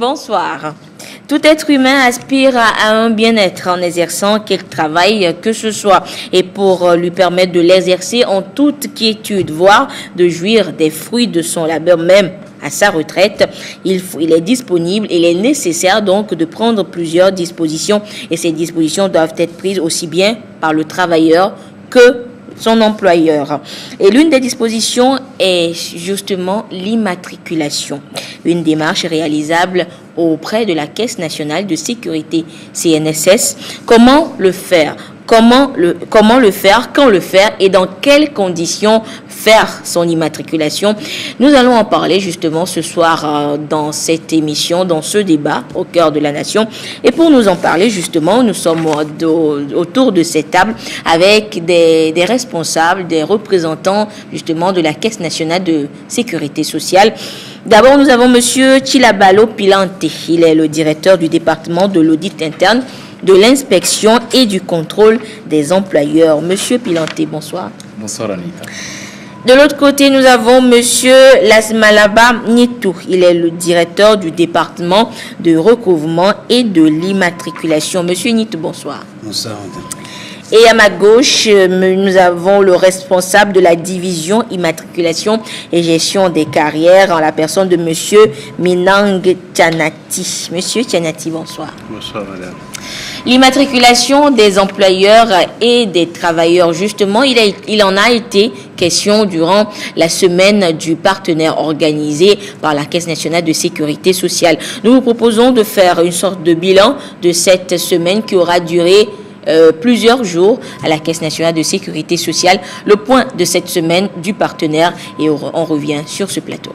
Bonsoir. Tout être humain aspire à un bien-être en exerçant quel travail que ce soit. Et pour lui permettre de l'exercer en toute quiétude, voire de jouir des fruits de son labeur même à sa retraite, il est disponible, il est nécessaire donc de prendre plusieurs dispositions. Et ces dispositions doivent être prises aussi bien par le travailleur que son employeur. Et l'une des dispositions est justement l'immatriculation, une démarche réalisable auprès de la Caisse nationale de sécurité CNSS. Comment le faire? Comment le faire, quand le faire et dans quelles conditions faire son immatriculation. Nous allons en parler justement ce soir dans cette émission, dans ce débat au cœur de la nation. Et pour nous en parler justement, nous sommes autour de cette table avec des responsables, des représentants justement de la Caisse nationale de sécurité sociale. D'abord, nous avons monsieur Chilabalo Pilante. Il est le directeur du département de l'audit interne, de l'inspection et du contrôle des employeurs. Monsieur Pilante, bonsoir. Bonsoir Anita. De l'autre côté, nous avons monsieur Lasmalaba Nitou. Il est le directeur du département de recouvrement et de l'immatriculation. Monsieur Nitou, bonsoir. Bonsoir Anita. Et à ma gauche, nous avons le responsable de la division immatriculation et gestion des carrières en la personne de monsieur Minang Tianati. Monsieur Tianati, bonsoir. Bonsoir madame. L'immatriculation des employeurs et des travailleurs, justement, il en a été question durant la semaine du partenaire organisée par la Caisse nationale de sécurité sociale. Nous vous proposons de faire une sorte de bilan de cette semaine qui aura duré plusieurs jours à la Caisse nationale de sécurité sociale. Le point de cette semaine du partenaire et on revient sur ce plateau.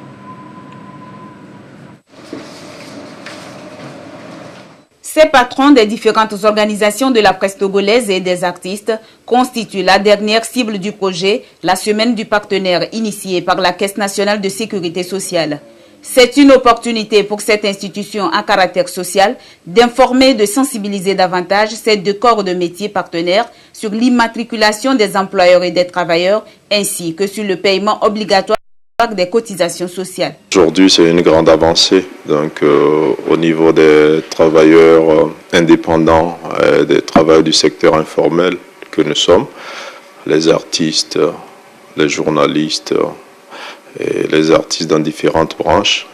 Ces patrons des différentes organisations de la presse togolaise et des artistes constituent la dernière cible du projet, la semaine du partenaire initiée par la Caisse nationale de sécurité sociale. C'est une opportunité pour cette institution à caractère social d'informer et de sensibiliser davantage ces deux corps de métier partenaires sur l'immatriculation des employeurs et des travailleurs ainsi que sur le paiement obligatoire des cotisations sociales. Aujourd'hui, c'est une grande avancée donc, au niveau des travailleurs indépendants, des travailleurs du secteur informel que nous sommes, les artistes, les journalistes et les artistes dans différentes branches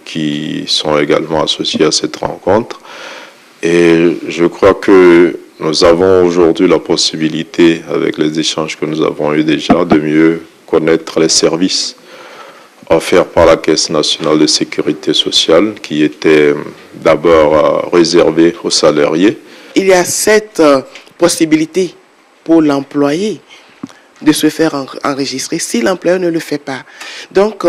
qui sont également associés à cette rencontre. Et je crois que nous avons aujourd'hui la possibilité, avec les échanges que nous avons eus déjà, de mieux connaître les services offert par la Caisse nationale de sécurité sociale, qui était d'abord réservé aux salariés. Il y a cette possibilité pour l'employé de se faire enregistrer si l'employeur ne le fait pas. Donc,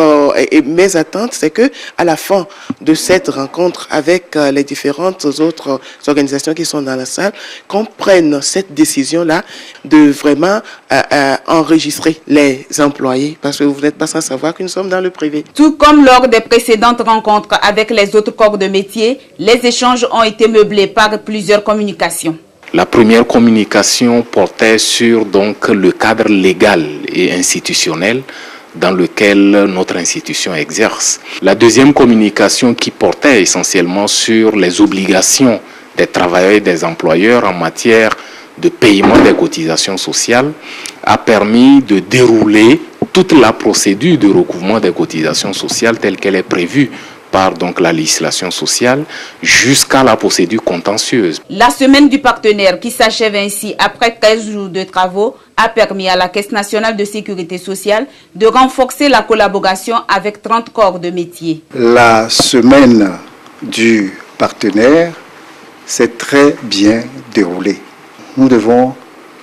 mes attentes, c'est que à la fin de cette rencontre avec les différentes autres organisations qui sont dans la salle, qu'on prenne cette décision-là de vraiment enregistrer les employés, parce que vous n'êtes pas sans savoir que nous sommes dans le privé. Tout comme lors des précédentes rencontres avec les autres corps de métier, les échanges ont été meublés par plusieurs communications. La première communication portait sur donc le cadre légal et institutionnel dans lequel notre institution exerce. La deuxième communication qui portait essentiellement sur les obligations des travailleurs et des employeurs en matière de paiement des cotisations sociales a permis de dérouler toute la procédure de recouvrement des cotisations sociales telle qu'elle est prévue par donc la législation sociale jusqu'à la procédure contentieuse. La semaine du partenaire qui s'achève ainsi après 15 jours de travaux a permis à la Caisse nationale de sécurité sociale de renforcer la collaboration avec 30 corps de métier. La semaine du partenaire s'est très bien déroulée. Nous devons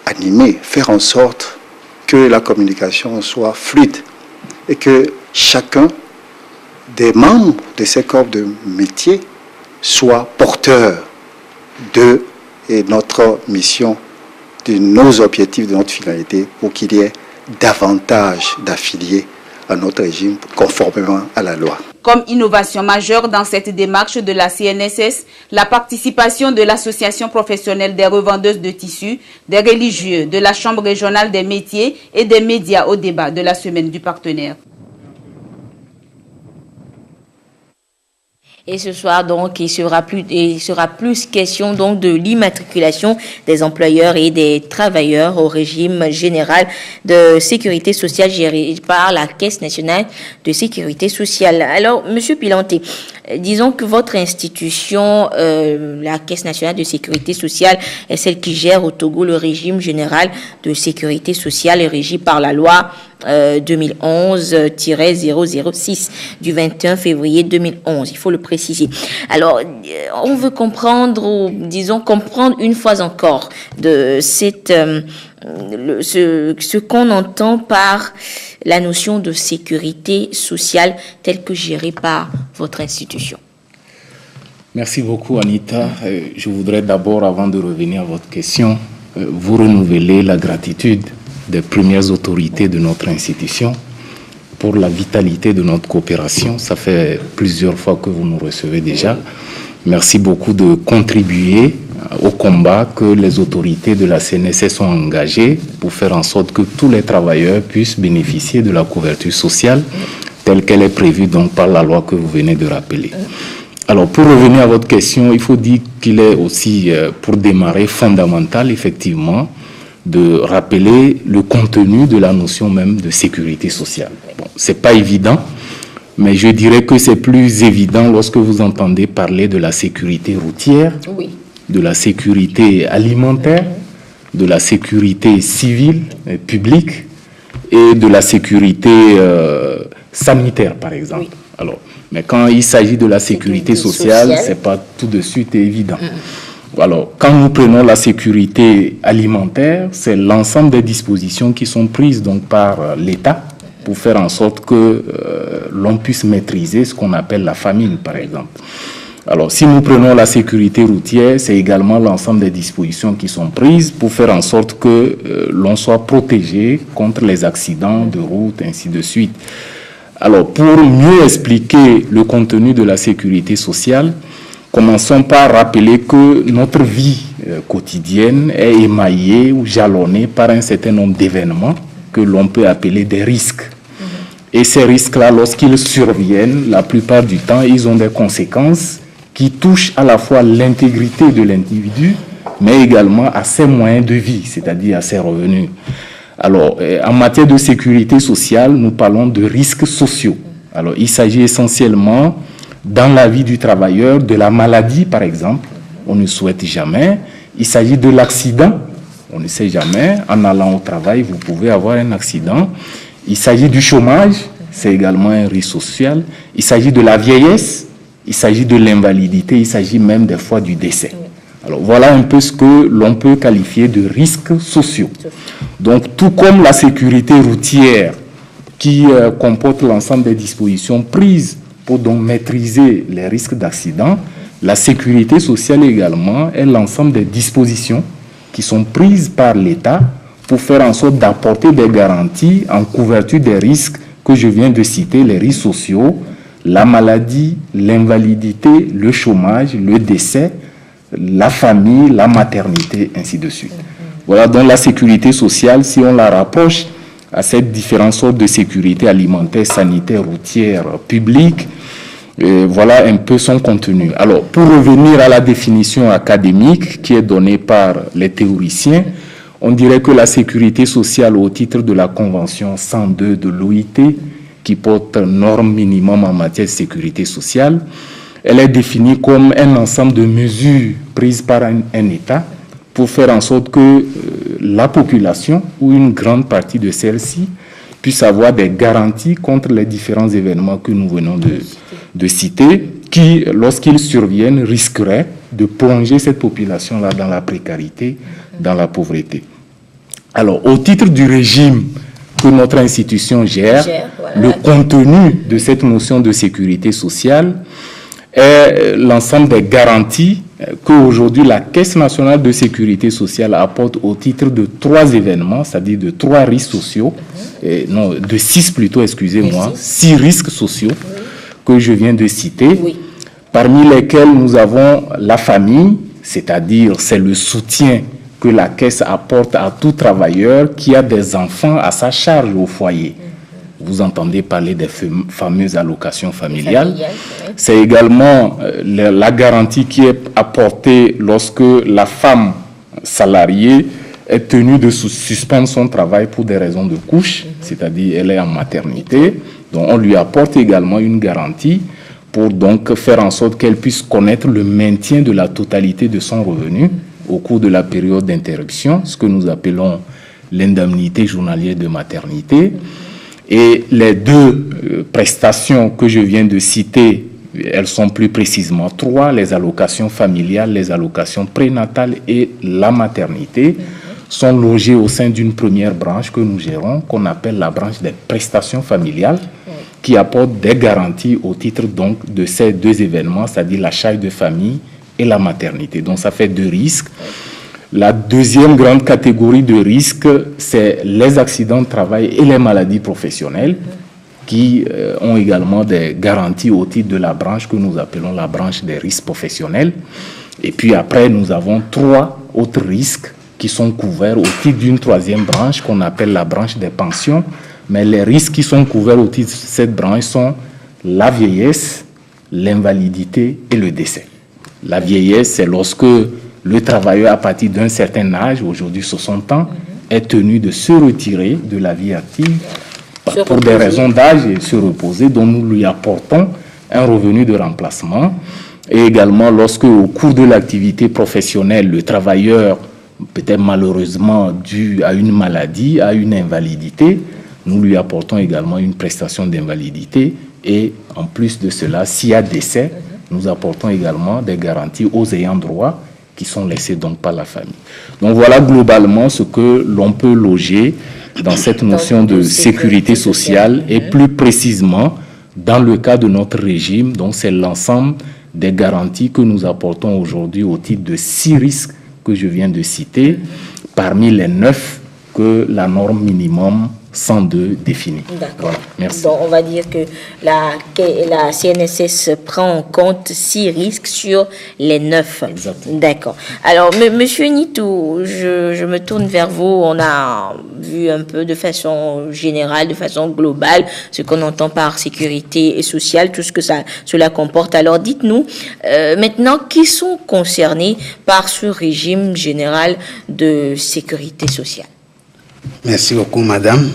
animer, faire en sorte que la communication soit fluide et que chacun des membres de ces corps de métier soient porteurs de notre mission, de nos objectifs, de notre finalité, pour qu'il y ait davantage d'affiliés à notre régime conformément à la loi. Comme innovation majeure dans cette démarche de la CNSS, la participation de l'association professionnelle des revendeuses de tissus, des religieux, de la Chambre régionale des métiers et des médias au débat de la semaine du partenaire. Et ce soir, donc, il sera plus question donc de l'immatriculation des employeurs et des travailleurs au régime général de sécurité sociale géré par la Caisse nationale de sécurité sociale. Alors, Monsieur Pilanté, disons que votre institution, la Caisse nationale de sécurité sociale, est celle qui gère au Togo le régime général de sécurité sociale régi par la loi 2011-006 du 21 février 2011. Il faut le préciser. Alors, on veut comprendre, ou disons comprendre une fois encore de cette ce qu'on entend par la notion de sécurité sociale telle que gérée par votre institution. Merci beaucoup, Anita. Je voudrais d'abord, avant de revenir à votre question, vous renouveler la gratitude des premières autorités de notre institution pour la vitalité de notre coopération. Ça fait plusieurs fois que vous nous recevez déjà. Merci beaucoup de contribuer au combat que les autorités de la CNSS sont engagées pour faire en sorte que tous les travailleurs puissent bénéficier de la couverture sociale telle qu'elle est prévue donc par la loi que vous venez de rappeler. Alors, pour revenir à votre question, il faut dire qu'il est aussi, pour démarrer, fondamental, effectivement, de rappeler le contenu de la notion même de sécurité sociale. Bon, c'est pas évident, mais je dirais que c'est plus évident lorsque vous entendez parler de la sécurité routière, oui, de la sécurité alimentaire, de la sécurité civile et publique et de la sécurité sanitaire, par exemple. Oui. Alors, mais quand il s'agit de la sécurité sociale, c'est pas tout de suite évident. Alors, quand nous prenons la sécurité alimentaire, c'est l'ensemble des dispositions qui sont prises donc par l'État pour faire en sorte que l'on puisse maîtriser ce qu'on appelle la famine, par exemple. Alors, si nous prenons la sécurité routière, c'est également l'ensemble des dispositions qui sont prises pour faire en sorte que l'on soit protégé contre les accidents de route, ainsi de suite. Alors, pour mieux expliquer le contenu de la sécurité sociale, commençons par rappeler que notre vie quotidienne est émaillée ou jalonnée par un certain nombre d'événements que l'on peut appeler des risques. Et ces risques-là, lorsqu'ils surviennent, la plupart du temps, ils ont des conséquences qui touchent à la fois l'intégrité de l'individu, mais également à ses moyens de vie, c'est-à-dire à ses revenus. Alors, en matière de sécurité sociale, nous parlons de risques sociaux. Alors, il s'agit essentiellement, dans la vie du travailleur, de la maladie, par exemple. On ne souhaite jamais. Il s'agit de l'accident. On ne sait jamais. En allant au travail, vous pouvez avoir un accident. Il s'agit du chômage. C'est également un risque social. Il s'agit de la vieillesse. Il s'agit de l'invalidité. Il s'agit même des fois du décès. Alors, voilà un peu ce que l'on peut qualifier de risques sociaux. Donc, tout comme la sécurité routière qui comporte l'ensemble des dispositions prises pour donc maîtriser les risques d'accident, la sécurité sociale également est l'ensemble des dispositions qui sont prises par l'État pour faire en sorte d'apporter des garanties en couverture des risques que je viens de citer, les risques sociaux, la maladie, l'invalidité, le chômage, le décès, la famille, la maternité, ainsi de suite. Voilà donc la sécurité sociale, si on la rapproche à cette différentes sortes de sécurité alimentaire, sanitaire, routière, publique, voilà un peu son contenu. Alors, pour revenir à la définition académique qui est donnée par les théoriciens, on dirait que la sécurité sociale au titre de la Convention 102 de l'OIT, qui porte normes minimum en matière de sécurité sociale, elle est définie comme un ensemble de mesures prises par un État pour faire en sorte que la population ou une grande partie de celle-ci puisse avoir des garanties contre les différents événements que nous venons de citer, qui, lorsqu'ils surviennent, risqueraient de plonger cette population-là dans la précarité, dans la pauvreté. Alors, au titre du régime que notre institution gère, le contenu de cette notion de sécurité sociale est l'ensemble des garanties qu'aujourd'hui la Caisse nationale de sécurité sociale apporte au titre de 3 événements, c'est-à-dire de 3 risques sociaux, non, de 6 plutôt, excusez-moi, 6 risques sociaux que je viens de citer, parmi lesquels nous avons la famille, c'est-à-dire c'est le soutien que la Caisse apporte à tout travailleur qui a des enfants à sa charge au foyer. Vous entendez parler des fameuses allocations familiales. C'est également la garantie qui est apportée lorsque la femme salariée est tenue de suspendre son travail pour des raisons de couche, c'est-à-dire elle est en maternité. Donc on lui apporte également une garantie pour donc faire en sorte qu'elle puisse connaître le maintien de la totalité de son revenu au cours de la période d'interruption, ce que nous appelons l'indemnité journalière de maternité. Et les deux prestations que je viens de citer, elles sont plus précisément 3, les allocations familiales, les allocations prénatales et la maternité, sont logées au sein d'une première branche que nous gérons, qu'on appelle la branche des prestations familiales, qui apporte des garanties au titre donc de ces deux événements, c'est-à-dire la charge de famille et la maternité. Donc ça fait 2 risques. La deuxième grande catégorie de risques, c'est les accidents de travail et les maladies professionnelles qui ont également des garanties au titre de la branche que nous appelons la branche des risques professionnels. Et puis après, nous avons 3 autres risques qui sont couverts au titre d'une 3e branche qu'on appelle la branche des pensions. Mais les risques qui sont couverts au titre de cette branche sont la vieillesse, l'invalidité et le décès. La vieillesse, c'est lorsque le travailleur, à partir d'un certain âge, aujourd'hui 60 ans, est tenu de se retirer de la vie active pour des raisons d'âge et se reposer, dont nous lui apportons un revenu de remplacement. Et également, lorsque au cours de l'activité professionnelle, le travailleur, peut-être malheureusement dû à une maladie, à une invalidité, nous lui apportons également une prestation d'invalidité. Et en plus de cela, s'il y a décès, nous apportons également des garanties aux ayants droit qui sont laissés donc par la famille. Donc voilà globalement ce que l'on peut loger dans cette notion de sécurité sociale et plus précisément dans le cas de notre régime. Donc c'est l'ensemble des garanties que nous apportons aujourd'hui au titre de 6 risques que je viens de citer, parmi les 9 que la norme minimum 102 définit. D'accord. Voilà, merci. Donc, on va dire que la CNSS prend en compte 6 risques sur les 9. Exactement. D'accord. Alors, Monsieur Nitou, je me tourne vers vous. On a vu un peu de façon générale, de façon globale, ce qu'on entend par sécurité sociale, tout ce que cela comporte. Alors, dites-nous maintenant qui sont concernés par ce régime général de sécurité sociale. Merci beaucoup, madame.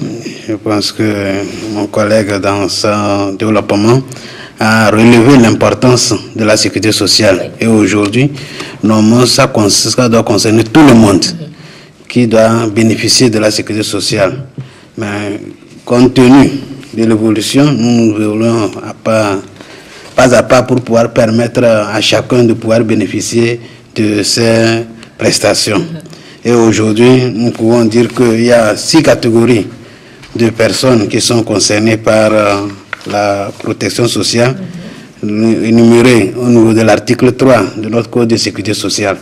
Je pense que mon collègue, dans son développement, a relevé l'importance de la sécurité sociale. Et aujourd'hui, normalement, ça doit concerner tout le monde qui doit bénéficier de la sécurité sociale. Mais compte tenu de l'évolution, nous voulons pas à pas pour pouvoir permettre à chacun de pouvoir bénéficier de ces prestations. Et aujourd'hui, nous pouvons dire qu'il y a 6 catégories de personnes qui sont concernées par la protection sociale, énumérées au niveau de l'article 3 de notre Code de sécurité sociale.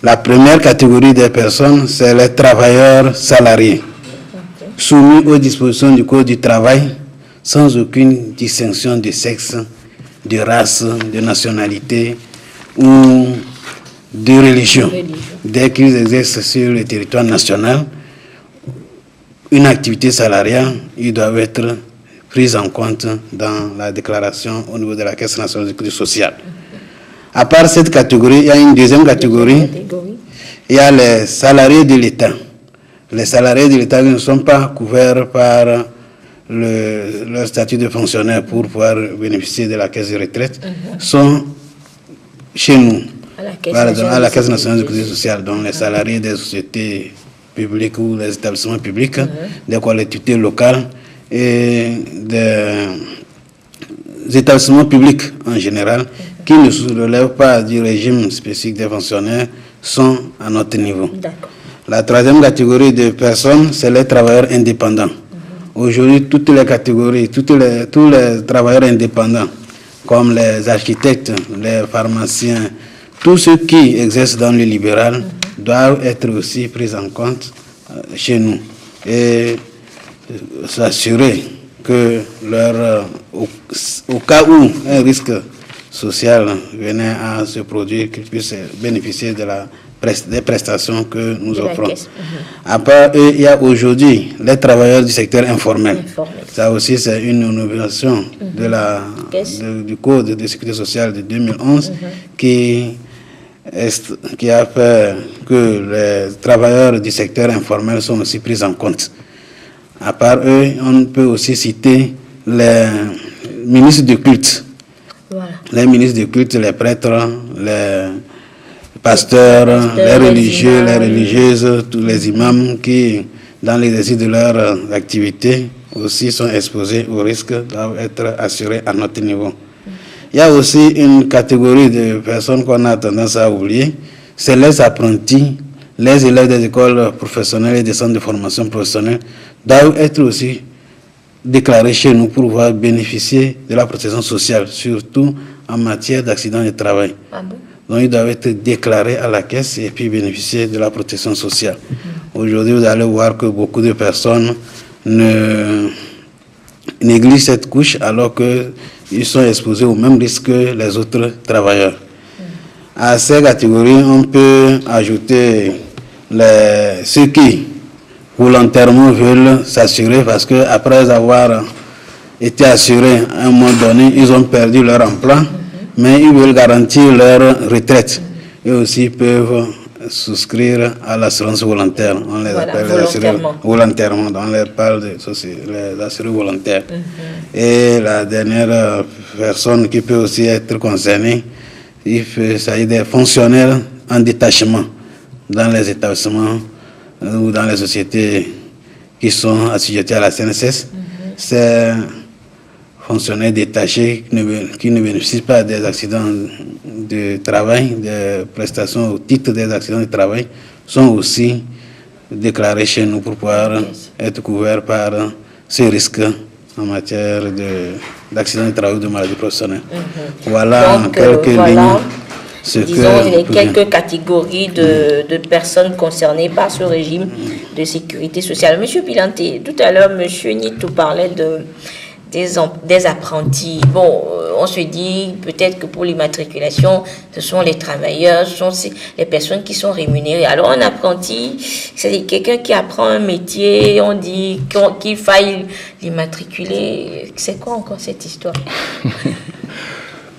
La première catégorie des personnes, c'est les travailleurs salariés, soumis aux dispositions du Code du travail, sans aucune distinction de sexe, de race, de nationalité ou de religion. Dès qu'ils exercent sur le territoire national une activité salariale, ils doivent être pris en compte dans la déclaration au niveau de la Caisse nationale de sécurité sociale. À part cette catégorie, il y a une deuxième catégorie. Il y a les salariés de l'État. Les salariés de l'État ne sont pas couverts par leur statut de fonctionnaire pour pouvoir bénéficier de la caisse de retraite, sont chez nous. À la Caisse nationale de sécurité sociale, donc les salariés des sociétés publiques ou des établissements publics, des collectivités locales et des établissements publics en général, qui ne se relèvent pas du régime spécifique des fonctionnaires, sont à notre niveau. La troisième catégorie de personnes, c'est les travailleurs indépendants. Aujourd'hui, toutes les catégories, tous les travailleurs indépendants, comme les architectes, les pharmaciens, tous ceux qui exercent dans le libéral doivent être aussi pris en compte chez nous et s'assurer que au cas où un risque social venait à se produire, qu'ils puissent bénéficier de la des prestations que nous offrons. À part eux, il y a aujourd'hui les travailleurs du secteur informel. Ça aussi, c'est une innovation du Code de sécurité sociale de 2011 qui a fait que les travailleurs du secteur informel sont aussi pris en compte. À part eux, on peut aussi citer les ministres du culte. Les ministres du culte, les prêtres, les pasteurs, les religieux, les religieuses, tous les imams qui, dans l'exercice de leur activité, aussi sont exposés au risque d'être assurés à notre niveau. Il y a aussi une catégorie de personnes qu'on a tendance à oublier, c'est les apprentis, les élèves des écoles professionnelles et des centres de formation professionnelle doivent être aussi déclarés chez nous pour pouvoir bénéficier de la protection sociale, surtout en matière d'accident de travail. Donc ils doivent être déclarés à la caisse et puis bénéficier de la protection sociale. Aujourd'hui, vous allez voir que beaucoup de personnes négligent cette couche alors qu'ils sont exposés au même risque que les autres travailleurs. À ces catégories, on peut ajouter ceux qui volontairement veulent s'assurer parce qu'après avoir été assurés à un moment donné, ils ont perdu leur emploi, mais ils veulent garantir leur retraite. Et aussi peuvent souscrire à l'assurance volontaire. On les appelle les assurés volontairement. On leur parle les assurés volontaires. Et la dernière personne qui peut aussi être concernée, il s'agit des fonctionnaires en détachement dans les établissements ou dans les sociétés qui sont assujetties à la CNSS. C'est fonctionnaires détachés qui ne bénéficient pas des accidents de travail, des prestations au titre des accidents de travail, sont aussi déclarés chez nous pour pouvoir être couverts par ces risques en matière d'accidents de travail ou de maladies professionnelles. Voilà en quelques lignes. Les quelques catégories de personnes concernées par ce régime de sécurité sociale. Monsieur Pilanté, tout à l'heure, Monsieur Nito parlait des apprentis. Bon, on se dit peut-être que pour l'immatriculation, ce sont les travailleurs, ce sont les personnes qui sont rémunérées. Alors un apprenti, c'est quelqu'un qui apprend un métier, on dit qu'il faille l'immatriculer. C'est quoi encore cette histoire?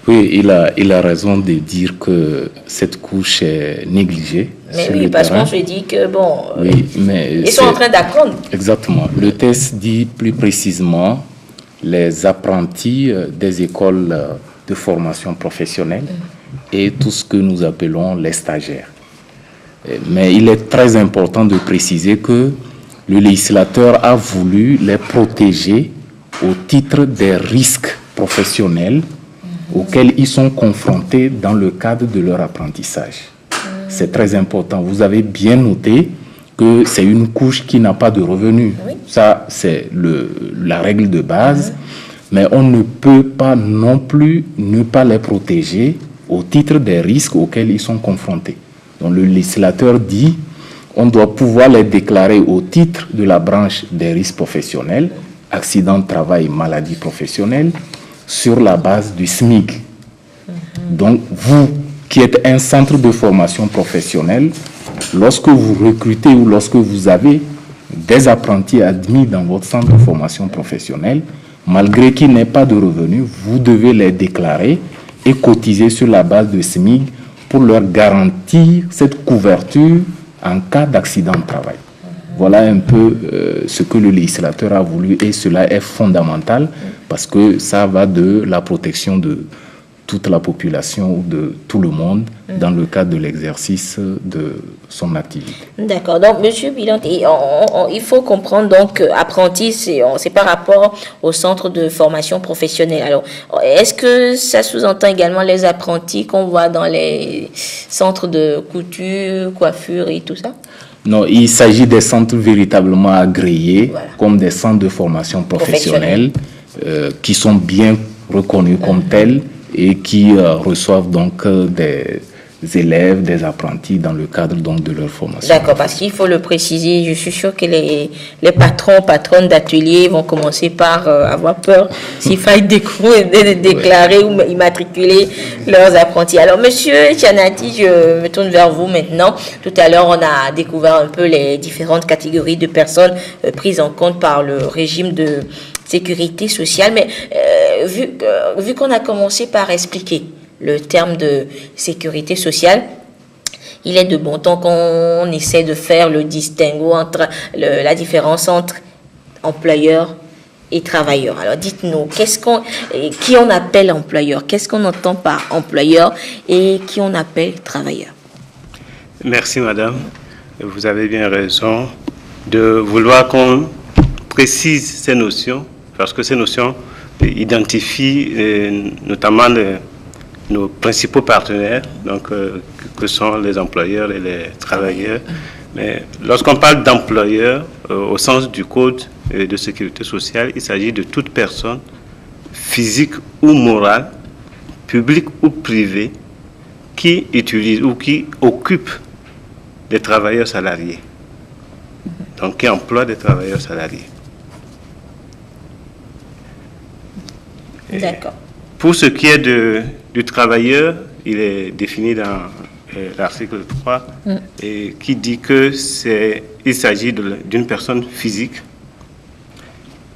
Oui, il a raison de dire que cette couche est négligée. Mais oui, parce qu'on se dit que bon, ils sont en train d'apprendre. Exactement. Le texte dit plus précisément les apprentis des écoles de formation professionnelle et tout ce que nous appelons les stagiaires. Mais il est très important de préciser que le législateur a voulu les protéger au titre des risques professionnels auxquels ils sont confrontés dans le cadre de leur apprentissage. C'est très important. Vous avez bien noté que c'est une couche qui n'a pas de revenus. Ça, c'est la règle de base. Mais on ne peut pas non plus ne pas les protéger au titre des risques auxquels ils sont confrontés. Donc le législateur dit on doit pouvoir les déclarer au titre de la branche des risques professionnels, accident de travail, maladie professionnelle, sur la base du SMIC. Donc, vous qui êtes un centre de formation professionnelle, lorsque vous recrutez ou lorsque vous avez des apprentis admis dans votre centre de formation professionnelle, malgré qu'il n'ait pas de revenus, vous devez les déclarer et cotiser sur la base de SMIC pour leur garantir cette couverture en cas d'accident de travail. Voilà un peu ce que le législateur a voulu et cela est fondamental parce que ça va de la protection de toute la population ou de tout le monde dans le cadre de l'exercice de son activité. D'accord. Donc, Monsieur Pilanté, il faut comprendre donc apprenti, c'est par rapport au centre de formation professionnelle. Alors, est-ce que ça sous-entend également les apprentis qu'on voit dans les centres de couture, coiffure et tout ça? Non, il s'agit des centres véritablement agréés, comme des centres de formation professionnelle, qui sont bien reconnus comme tels et qui reçoivent donc élèves, des apprentis dans le cadre donc de leur formation. D'accord, parce qu'il faut le préciser, je suis sûr que les patronnes d'ateliers vont commencer par avoir peur s'il faille déclarer ou immatriculer leurs apprentis. Alors, monsieur Tianati, je me tourne vers vous maintenant. Tout à l'heure, on a découvert un peu les différentes catégories de personnes prises en compte par le régime de sécurité sociale. Mais vu qu'on a commencé par expliquer le terme de sécurité sociale, il est de bon ton qu'on essaie de faire le distinguo entre la différence entre employeur et travailleur. Alors dites-nous, qui on appelle employeur? Qu'est-ce qu'on entend par employeur et qui on appelle travailleur? Merci madame. Vous avez bien raison de vouloir qu'on précise ces notions, parce que ces notions identifient notamment nos principaux partenaires, donc, que sont les employeurs et les travailleurs. Mais lorsqu'on parle d'employeur, au sens du Code de sécurité sociale, il s'agit de toute personne physique ou morale, publique ou privée, qui utilise ou qui occupe des travailleurs salariés. Donc qui emploie des travailleurs salariés. D'accord. Pour ce qui est du travailleur, il est défini dans l'article 3 et qui dit qu'il s'agit d'une personne physique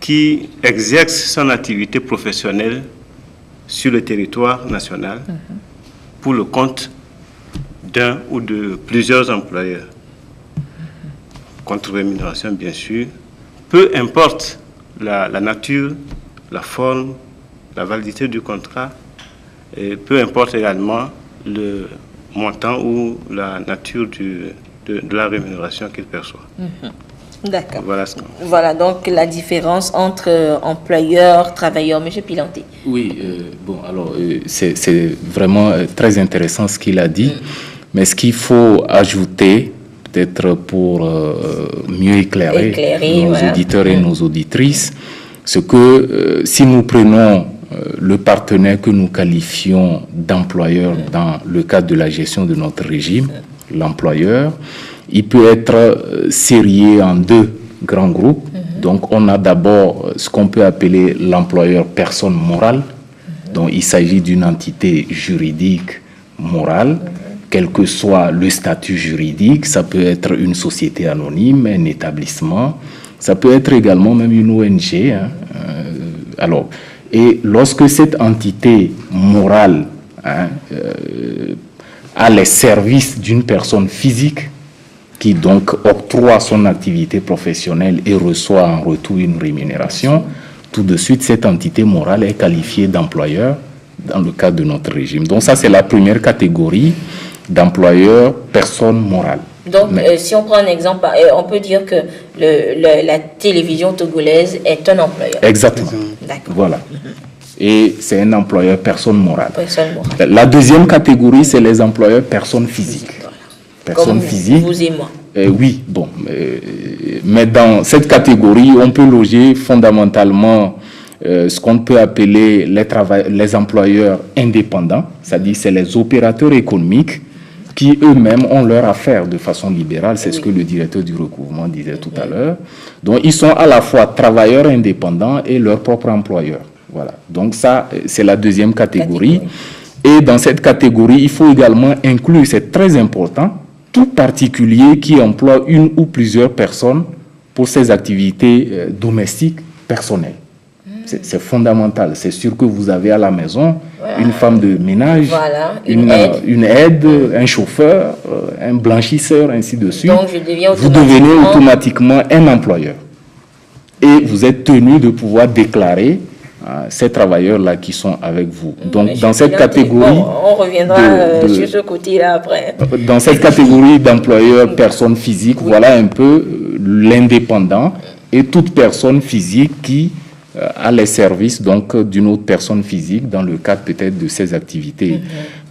qui exerce son activité professionnelle sur le territoire national pour le compte d'un ou de plusieurs employeurs. Contre rémunération, bien sûr. Peu importe la nature, la forme, la validité du contrat, et peu importe également le montant ou la nature de la rémunération qu'il perçoit. D'accord. Voilà donc la différence entre employeur, travailleur. Monsieur Pilanté. Oui, c'est vraiment très intéressant ce qu'il a dit, mais ce qu'il faut ajouter, peut-être pour mieux éclairer nos auditeurs et nos auditrices, c'est que si nous prenons le partenaire que nous qualifions d'employeur dans le cadre de la gestion de notre régime, l'employeur, il peut être sérié en deux grands groupes. Donc on a d'abord ce qu'on peut appeler l'employeur personne morale, dont il s'agit d'une entité juridique morale, quel que soit le statut juridique. Ça peut être une société anonyme, un établissement, ça peut être également même une ONG. Et lorsque cette entité morale a les services d'une personne physique qui donc octroie son activité professionnelle et reçoit en retour une rémunération, tout de suite cette entité morale est qualifiée d'employeur dans le cadre de notre régime. Donc ça, c'est la première catégorie d'employeur personne morale. Donc, si on prend un exemple, on peut dire que la télévision togolaise est un employeur. Exactement. D'accord. Voilà. Et c'est un employeur personne morale. Personne morale. La deuxième catégorie, c'est les employeurs personnes physiques. Voilà. Personnes physiques. Vous et moi. Oui, bon. Mais dans cette catégorie, on peut loger fondamentalement ce qu'on peut appeler les employeurs indépendants, c'est-à-dire c'est les opérateurs économiques qui eux-mêmes ont leur affaire de façon libérale, c'est ce que le directeur du recouvrement disait tout à l'heure. Donc ils sont à la fois travailleurs indépendants et leur propre employeur. Voilà. Donc ça, c'est la deuxième catégorie. Et dans cette catégorie, il faut également inclure, c'est très important, tout particulier qui emploie une ou plusieurs personnes pour ses activités domestiques personnelles. C'est fondamental. C'est sûr que vous avez à la maison une femme de ménage, une aide, un chauffeur, un blanchisseur, ainsi de suite. Donc, vous devenez automatiquement un employeur. Et vous êtes tenu de pouvoir déclarer ces travailleurs-là qui sont avec vous. Donc, dans cette catégorie... on reviendra sur ce côté-là après. Dans cette catégorie d'employeurs personnes physiques, voilà un peu l'indépendant et toute personne physique qui a les services donc d'une autre personne physique dans le cadre peut-être de ses activités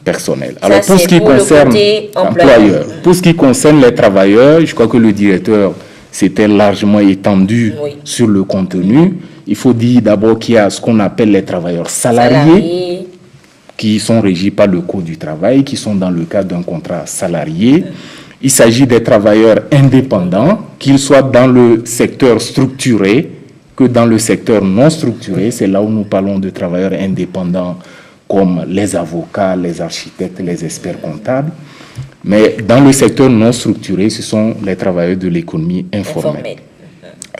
personnelles. Alors pour ce qui concerne employeurs, pour ce qui concerne les travailleurs, je crois que le directeur s'était largement étendu sur le contenu. Il faut dire d'abord qu'il y a ce qu'on appelle les travailleurs salariés, qui sont régis par le Code du travail, qui sont dans le cadre d'un contrat salarié. Il s'agit des travailleurs indépendants, qu'ils soient dans le secteur structuré que dans le secteur non structuré. C'est là où nous parlons de travailleurs indépendants comme les avocats, les architectes, les experts comptables. Mais dans le secteur non structuré, ce sont les travailleurs de l'économie informelle.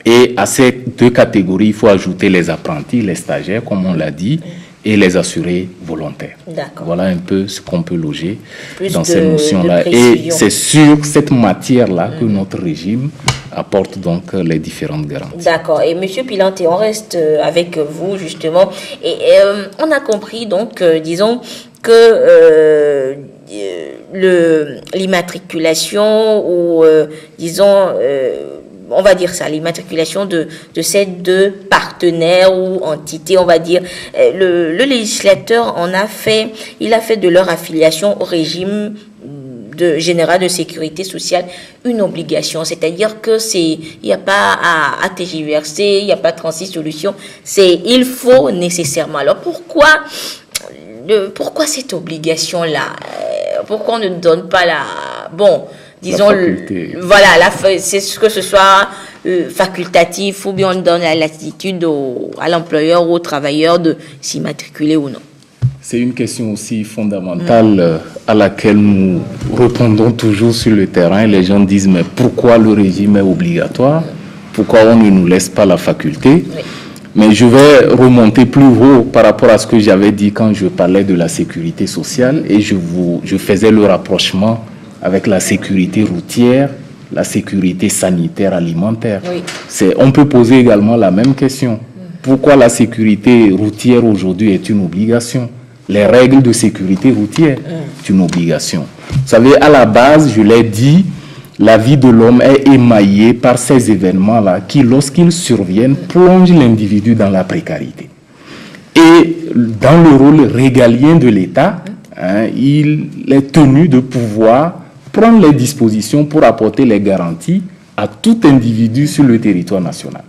Et à ces deux catégories, il faut ajouter les apprentis, les stagiaires, comme on l'a dit, et les assurés volontaires. Voilà un peu ce qu'on peut loger dans ces notions-là. Et c'est sur cette matière-là que notre régime apporte donc les différentes garanties. D'accord. Et M. Pilante, on reste avec vous justement. Et on a compris donc, disons, que l'immatriculation ou, disons, on va dire ça, l'immatriculation de ces deux partenaires ou entités, on va dire, le législateur il a fait de leur affiliation au régime général de sécurité sociale une obligation, c'est-à-dire que il n'y a pas à tergiverser, il n'y a pas 36 solutions, il faut nécessairement. Alors pourquoi cette obligation-là? Pourquoi on ne donne pas disons, c'est que ce soit facultatif, ou bien on donne la latitude à l'employeur ou au travailleur de s'immatriculer ou non? C'est une question aussi fondamentale à laquelle nous répondons toujours sur le terrain. Les gens disent, mais pourquoi le régime est obligatoire? Pourquoi on ne nous laisse pas la faculté? Mais je vais remonter plus haut par rapport à ce que j'avais dit quand je parlais de la sécurité sociale et je faisais le rapprochement avec la sécurité routière, la sécurité sanitaire alimentaire. On peut poser également la même question. Pourquoi la sécurité routière aujourd'hui est une obligation? Les règles de sécurité routière est une obligation. Vous savez, à la base, je l'ai dit, la vie de l'homme est émaillée par ces événements-là qui, lorsqu'ils surviennent, plongent l'individu dans la précarité. Et dans le rôle régalien de l'État, il est tenu de pouvoir prendre les dispositions pour apporter les garanties à tout individu sur le territoire national.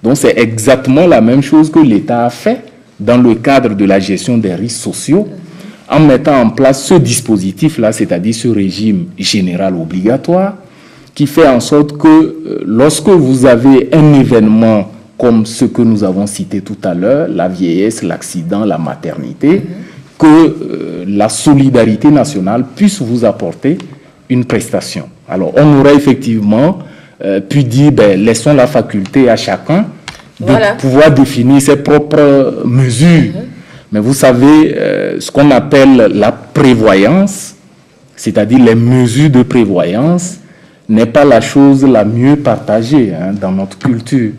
Donc c'est exactement la même chose que l'État a fait dans le cadre de la gestion des risques sociaux, en mettant en place ce dispositif-là, c'est-à-dire ce régime général obligatoire, qui fait en sorte que lorsque vous avez un événement comme ce que nous avons cité tout à l'heure, la vieillesse, l'accident, la maternité, que la solidarité nationale puisse vous apporter une prestation. Alors, on aurait effectivement pu dire, laissons la faculté à chacun de pouvoir définir ses propres mesures. Mais vous savez, ce qu'on appelle la prévoyance, c'est-à-dire les mesures de prévoyance, n'est pas la chose la mieux partagée dans notre culture.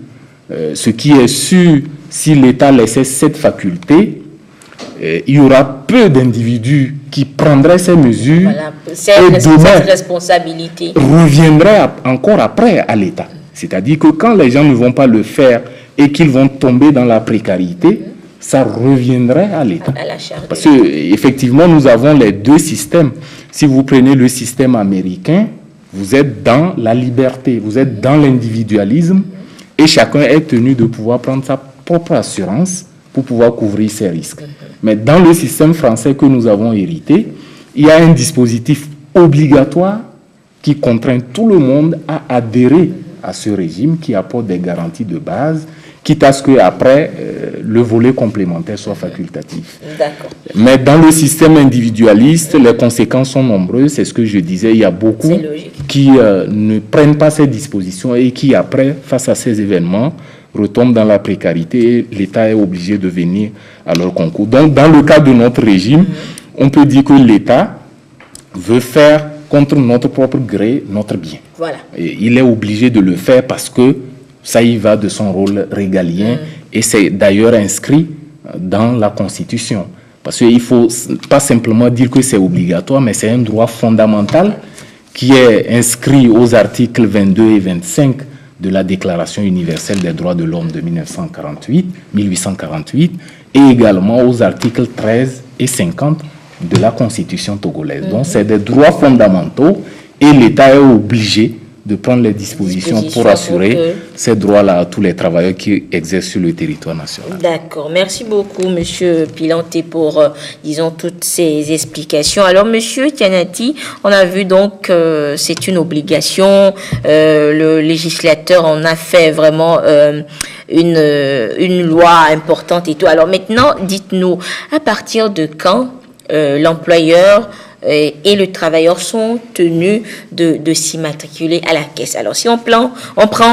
Ce qui est sûr, si l'État laissait cette faculté, il y aura peu d'individus qui prendraient ces mesures et demain responsabilité reviendraient encore après à l'État. C'est-à-dire que quand les gens ne vont pas le faire et qu'ils vont tomber dans la précarité, ça reviendrait à l'État. Parce qu'effectivement, nous avons les deux systèmes. Si vous prenez le système américain, vous êtes dans la liberté, vous êtes dans l'individualisme et chacun est tenu de pouvoir prendre sa propre assurance pour pouvoir couvrir ses risques. Mais dans le système français que nous avons hérité, il y a un dispositif obligatoire qui contraint tout le monde à adhérer à ce régime qui apporte des garanties de base, quitte à ce qu'après, le volet complémentaire soit facultatif. Mais dans le système individualiste, les conséquences sont nombreuses. C'est ce que je disais, il y a beaucoup qui ne prennent pas ces dispositions et qui, après, face à ces événements, retombent dans la précarité et l'État est obligé de venir à leur concours. Donc, dans le cas de notre régime, on peut dire que l'État veut faire contre notre propre gré notre bien. Et il est obligé de le faire parce que ça y va de son rôle régalien et c'est d'ailleurs inscrit dans la Constitution. Parce qu'il ne faut pas simplement dire que c'est obligatoire, mais c'est un droit fondamental qui est inscrit aux articles 22 et 25 de la Déclaration universelle des droits de l'homme de 1848 et également aux articles 13 et 50 de la Constitution togolaise. Donc c'est des droits fondamentaux et l'État est obligé de prendre les dispositions pour assurer ces droits-là à tous les travailleurs qui exercent sur le territoire national. D'accord. Merci beaucoup, Monsieur Pilanté, pour, disons, toutes ces explications. Alors, Monsieur Tianati, on a vu donc c'est une obligation. Le législateur en a fait vraiment une loi importante et tout. Alors maintenant, dites-nous, à partir de quand l'employeur et le travailleur sont tenus de s'immatriculer à la caisse? Alors, si on prend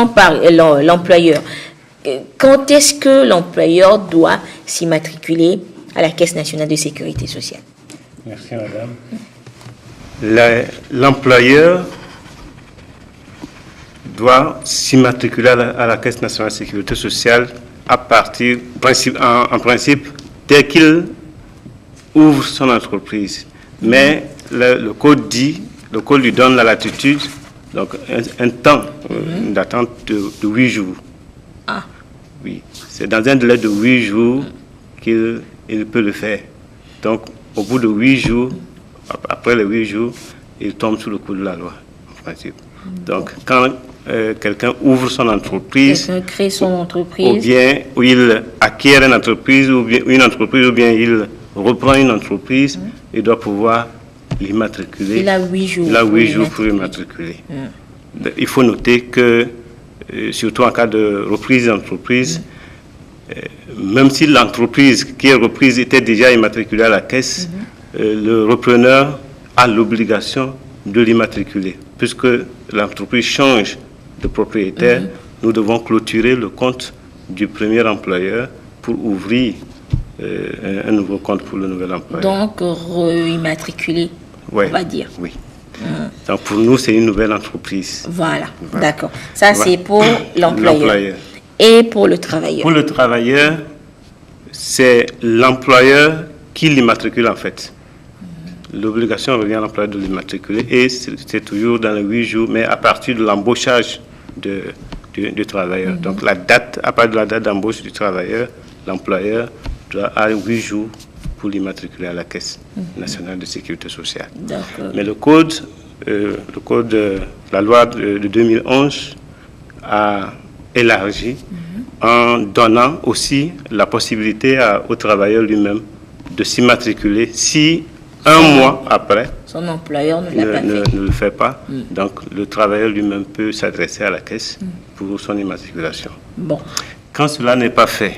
par l'employeur, quand est-ce que l'employeur doit s'immatriculer à la Caisse nationale de sécurité sociale? Merci, madame. L'employeur doit s'immatriculer à la Caisse nationale de sécurité sociale en principe, dès qu'il ouvre son entreprise. Mais le code lui donne la latitude, donc un temps d'attente de 8 jours. Ah. Oui, c'est dans un délai de 8 jours qu'il peut le faire. Donc, au bout de 8 jours, après les 8 jours, il tombe sous le coup de la loi, en principe. Donc, quand quelqu'un ouvre son entreprise, quelqu'un crée son entreprise, ou bien où il acquiert une entreprise, ou bien il reprend une entreprise, il doit pouvoir l'immatriculer. Il a 8 jours. Il a 8 jours pour l'immatriculer. Il faut noter que, surtout en cas de reprise d'entreprise, même si l'entreprise qui est reprise était déjà immatriculée à la caisse, le repreneur a l'obligation de l'immatriculer. Puisque l'entreprise change de propriétaire, nous devons clôturer le compte du premier employeur pour ouvrir un nouveau compte pour le nouvel employeur. Donc, immatriculer, on va dire. Oui. Donc, pour nous, c'est une nouvelle entreprise. Voilà. D'accord. Ça, c'est pour l'employeur. Et pour le travailleur? Pour le travailleur, c'est l'employeur qui l'immatricule, en fait. L'obligation revient à l'employeur de l'immatriculer et c'est toujours dans les 8 jours, mais à partir de l'embauchage du travailleur. Donc, à partir de la date d'embauche du travailleur, l'employeur doit avoir 8 jours pour l'immatriculer à la Caisse nationale de sécurité sociale. Mais le code, la loi de 2011 a élargi en donnant aussi la possibilité au travailleur lui-même de s'immatriculer si un mois après, son employeur ne le fait pas. Donc, le travailleur lui-même peut s'adresser à la caisse pour son immatriculation. Bon. Quand cela n'est pas fait,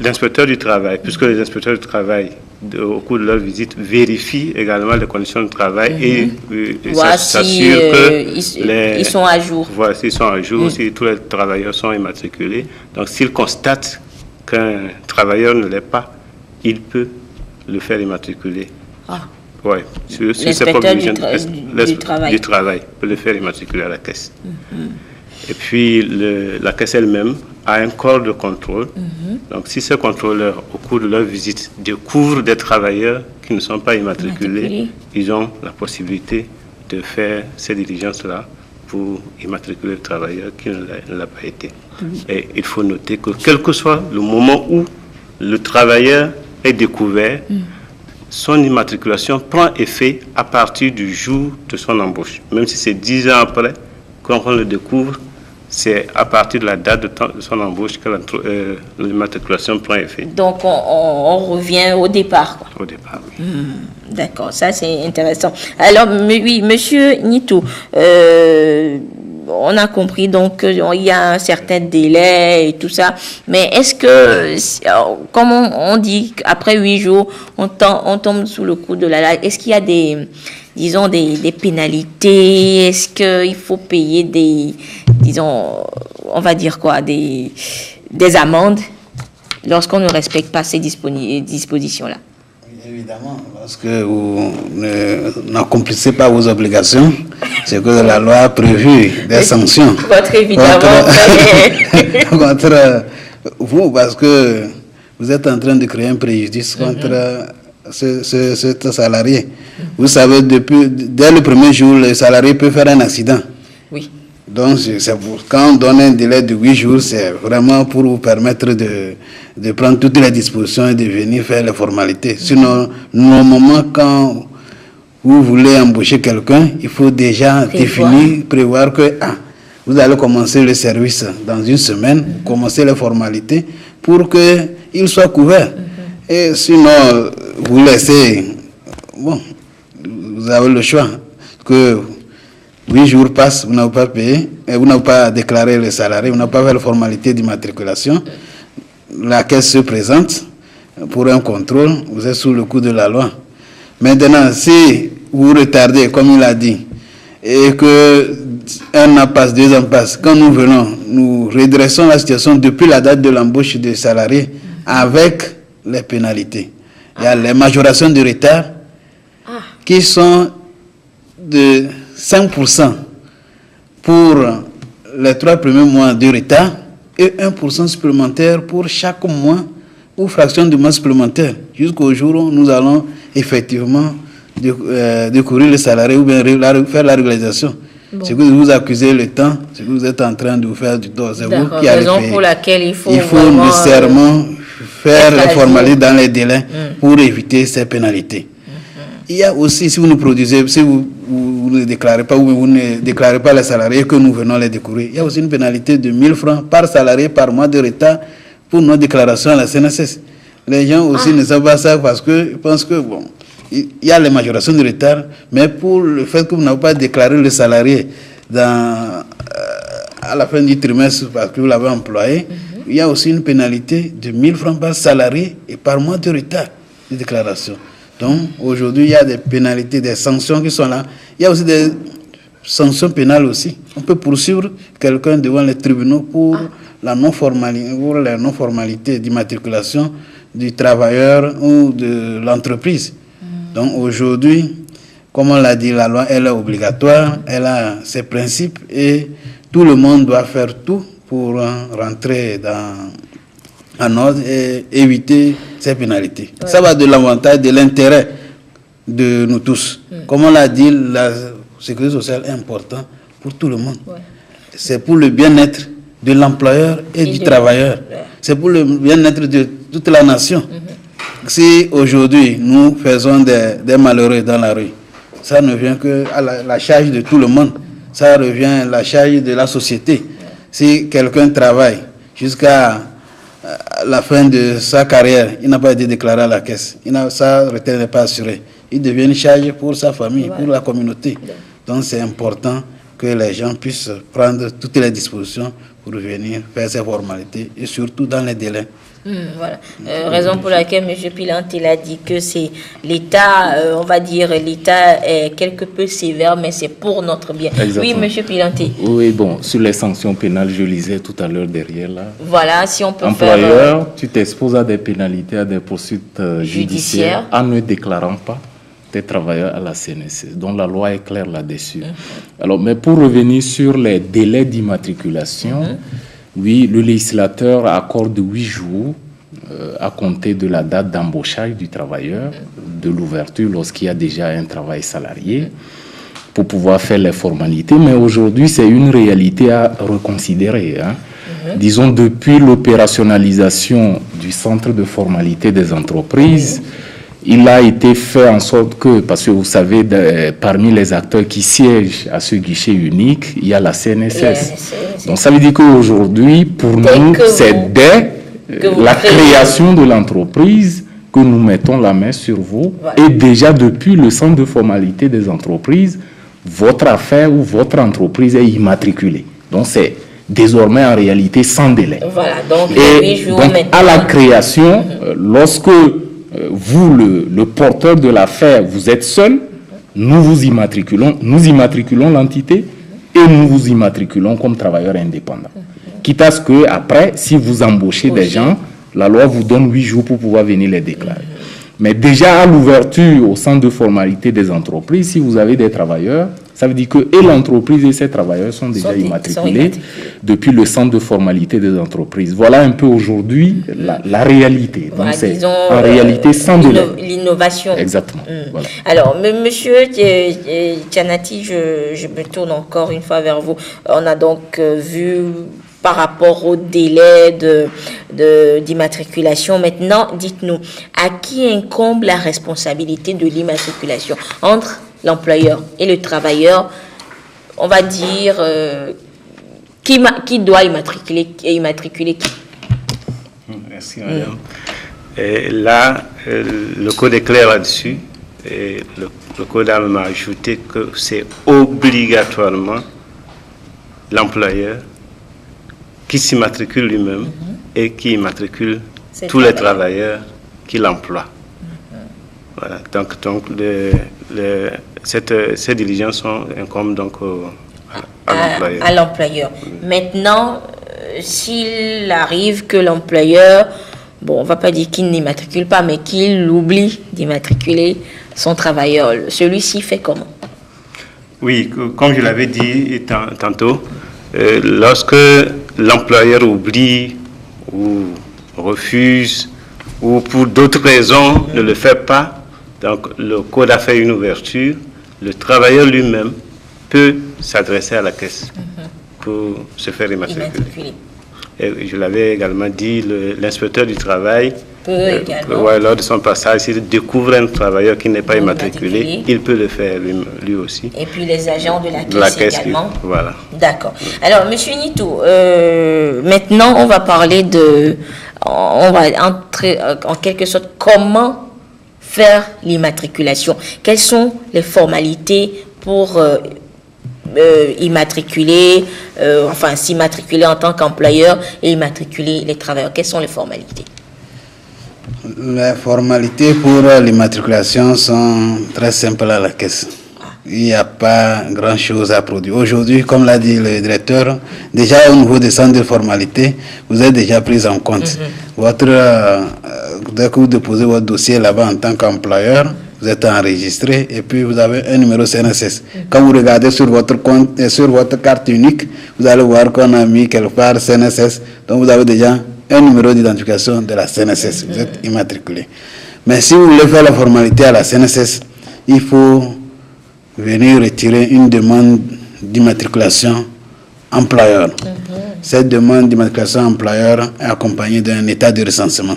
l'inspecteur du travail, puisque les inspecteurs du travail, au cours de leur visite, vérifient également les conditions de travail et s'assurent qu'ils sont à jour. Voilà, s'ils sont à jour, si tous les travailleurs sont immatriculés. Donc, s'ils constatent qu'un travailleur ne l'est pas, il peut le faire immatriculer. Oui, sur ses provisions du travail peut le faire immatriculer à la caisse. Et puis, la caisse elle-même a un corps de contrôle. Donc, si ces contrôleurs, au cours de leur visite, découvrent des travailleurs qui ne sont pas immatriculés, ils ont la possibilité de faire ces diligences-là pour immatriculer le travailleur qui ne l'a pas été. Et il faut noter que, quel que soit le moment où le travailleur est découvert, son immatriculation prend effet à partir du jour de son embauche. Même si c'est 10 ans après, quand on le découvre, c'est à partir de la date de son embauche que l'immatriculation prend effet. Donc, on revient au départ, quoi. Au départ, oui. D'accord, ça c'est intéressant. Alors, oui, Monsieur Nitou, on a compris donc qu'il y a un certain délai et tout ça, mais est-ce que, comme on dit qu'après 8 jours, on tombe sous le coup de la loi, est-ce qu'il y a des pénalités? Est-ce qu'il faut payer on va dire quoi, des amendes lorsqu'on ne respecte pas ces dispositions-là? Évidemment, parce que vous n'accomplissez pas vos obligations, c'est que la loi a prévu des sanctions contre vous, parce que vous êtes en train de créer un préjudice contre ce salarié. Vous savez, dès le premier jour, le salarié peut faire un accident. Oui. Donc, quand on donne un délai de 8 jours, c'est vraiment pour vous permettre de prendre toutes les dispositions et de venir faire les formalités. Sinon, normalement, quand vous voulez embaucher quelqu'un, il faut déjà prévoir que vous allez commencer le service dans une semaine, commencer les formalités pour qu'il soit couvert. Et sinon, vous laissez, bon, vous avez le choix que 8 jours passent, vous n'avez pas payé, et vous n'avez pas déclaré les salariés, vous n'avez pas fait la formalité d'immatriculation. La caisse se présente pour un contrôle, vous êtes sous le coup de la loi. Maintenant, si vous retardez, comme il a dit, et que un an passe, 2 ans passent, quand nous venons, nous redressons la situation depuis la date de l'embauche des salariés avec les pénalités. Il y a les majorations de retard qui sont de 5% pour les 3 premiers mois de retard et 1% supplémentaire pour chaque mois ou fraction de mois supplémentaire, jusqu'au jour où nous allons effectivement découvrir les salariés ou bien faire la régularisation. Bon. C'est que vous accusez le temps, c'est que vous êtes en train de vous faire du tort. C'est vous qui allez payer. Pour laquelle il faut nécessairement faire les formalités dans les délais pour éviter ces pénalités. Il y a aussi, si vous nous produisez, si vous ne déclarez pas ou vous ne déclarez pas les salariés que nous venons les découvrir, il y a aussi une pénalité de 1000 francs par salarié par mois de retard pour nos déclarations à la CNSS. Les gens aussi ne savent pas ça parce qu'ils pensent que, bon, il y a les majorations de retard, mais pour le fait que vous n'avez pas déclaré le salarié à la fin du trimestre parce que vous l'avez employé, il y a aussi une pénalité de 1000 francs par salarié et par mois de retard de déclaration. Donc aujourd'hui, il y a des pénalités, des sanctions qui sont là. Il y a aussi des sanctions pénales aussi. On peut poursuivre quelqu'un devant les tribunaux pour la non-formalité d'immatriculation du travailleur ou de l'entreprise. Donc aujourd'hui, comme on l'a dit, la loi elle est obligatoire, elle a ses principes et tout le monde doit faire tout pour rentrer en ordre et éviter ces pénalités. Ouais. Ça va de l'avantage, de l'intérêt de nous tous. Comme on l'a dit, la sécurité sociale est importante pour tout le monde. Ouais. C'est pour le bien-être de l'employeur et du travailleur. Ouais. C'est pour le bien-être de toute la nation. Si aujourd'hui nous faisons des malheureux dans la rue, ça ne vient que à la charge de tout le monde. Ça revient à la charge de la société. Si quelqu'un travaille jusqu'à la fin de sa carrière, il n'a pas été déclaré à la caisse, sa retraite n'est pas assurée, il devient une charge pour sa famille, pour la communauté. Donc c'est important que les gens puissent prendre toutes les dispositions pour venir faire ces formalités et surtout dans les délais. Voilà. Raison pour laquelle M. Pilante il a dit que c'est l'État, on va dire, l'État est quelque peu sévère, mais c'est pour notre bien. Exactement. Oui, M. Pilante. Oui, bon, sur les sanctions pénales, je lisais tout à l'heure derrière là. Voilà, si on peut employeur, tu t'exposes à des pénalités, à des poursuites judiciaires en ne déclarant pas tes travailleurs à la CNSS. Donc la loi est claire là-dessus. Alors, mais pour revenir sur les délais d'immatriculation, oui, le législateur accorde 8 jours à compter de la date d'embauchage du travailleur, de l'ouverture lorsqu'il y a déjà un travail salarié, pour pouvoir faire les formalités. Mais aujourd'hui, c'est une réalité à reconsidérer. Disons, depuis l'opérationnalisation du centre de formalité des entreprises, il a été fait en sorte que, parce que vous savez, parmi les acteurs qui siègent à ce guichet unique, il y a la CNSS. Donc ça veut dire qu'aujourd'hui, pour nous, c'est dès la création de l'entreprise que nous mettons la main sur vous. Et déjà depuis le centre de formalité des entreprises, votre affaire ou votre entreprise est immatriculée. Donc c'est désormais en réalité sans délai. Voilà, donc, à la création, lorsque vous, le porteur de l'affaire, vous êtes seul, nous immatriculons l'entité et nous vous immatriculons comme travailleur indépendant. Quitte à ce que, après, si vous embauchez des gens, la loi vous donne 8 jours pour pouvoir venir les déclarer. Mais déjà à l'ouverture au centre de formalité des entreprises, si vous avez des travailleurs, ça veut dire que et l'entreprise et ses travailleurs sont déjà immatriculés depuis le centre de formalité des entreprises. Voilà un peu aujourd'hui la réalité. Voilà, donc c'est disons, en réalité sans délai. L'innovation. Exactement. Voilà. Alors, monsieur Tianati, je me tourne encore une fois vers vous. On a donc vu par rapport au délai d'immatriculation. Maintenant, dites-nous, à qui incombe la responsabilité de l'immatriculation? Entre l'employeur et le travailleur, on va dire, qui doit immatriculer qui? Merci, madame. Et là, le code est clair là-dessus. Et le code a même ajouté que c'est obligatoirement l'employeur qui s'immatricule lui-même et qui immatricule tous les travailleurs qu'il emploie. Voilà. Donc ces diligences incombent donc à l'employeur. Maintenant, s'il arrive que l'employeur, bon, on ne va pas dire qu'il n'immatricule pas, mais qu'il oublie d'immatriculer son travailleur, celui-ci fait comment? Oui, comme je l'avais dit tantôt, lorsque l'employeur oublie ou refuse ou pour d'autres raisons ne le fait pas, donc le code a fait une ouverture, le travailleur lui-même peut s'adresser à la caisse pour se faire immatriculer. Et je l'avais également dit, l'inspecteur du travail, lors de son passage, s'il découvre un travailleur qui n'est pas immatriculé, il peut le faire lui aussi. Et puis les agents de la caisse également. Voilà. D'accord. Alors, M. Nitou, maintenant, on va parler on va entrer en quelque sorte comment faire l'immatriculation. Quelles sont les formalités pour immatriculer, s'immatriculer en tant qu'employeur et immatriculer les travailleurs? Quelles sont les formalités? Les formalités pour l'immatriculation sont très simples à la caisse. Il n'y a pas grand-chose à produire. Aujourd'hui, comme l'a dit le directeur, déjà au niveau des centres de formalité, vous êtes déjà pris en compte. Dès que vous déposez votre dossier là-bas en tant qu'employeur, vous êtes enregistré et puis vous avez un numéro CNSS. Quand vous regardez sur votre compte et sur votre carte unique, vous allez voir qu'on a mis quelque part CNSS. Donc vous avez déjà un numéro d'identification de la CNSS. Vous êtes immatriculé. Mais si vous voulez faire la formalité à la CNSS, il faut venir retirer une demande d'immatriculation employeur. Cette demande d'immatriculation employeur est accompagnée d'un état de recensement.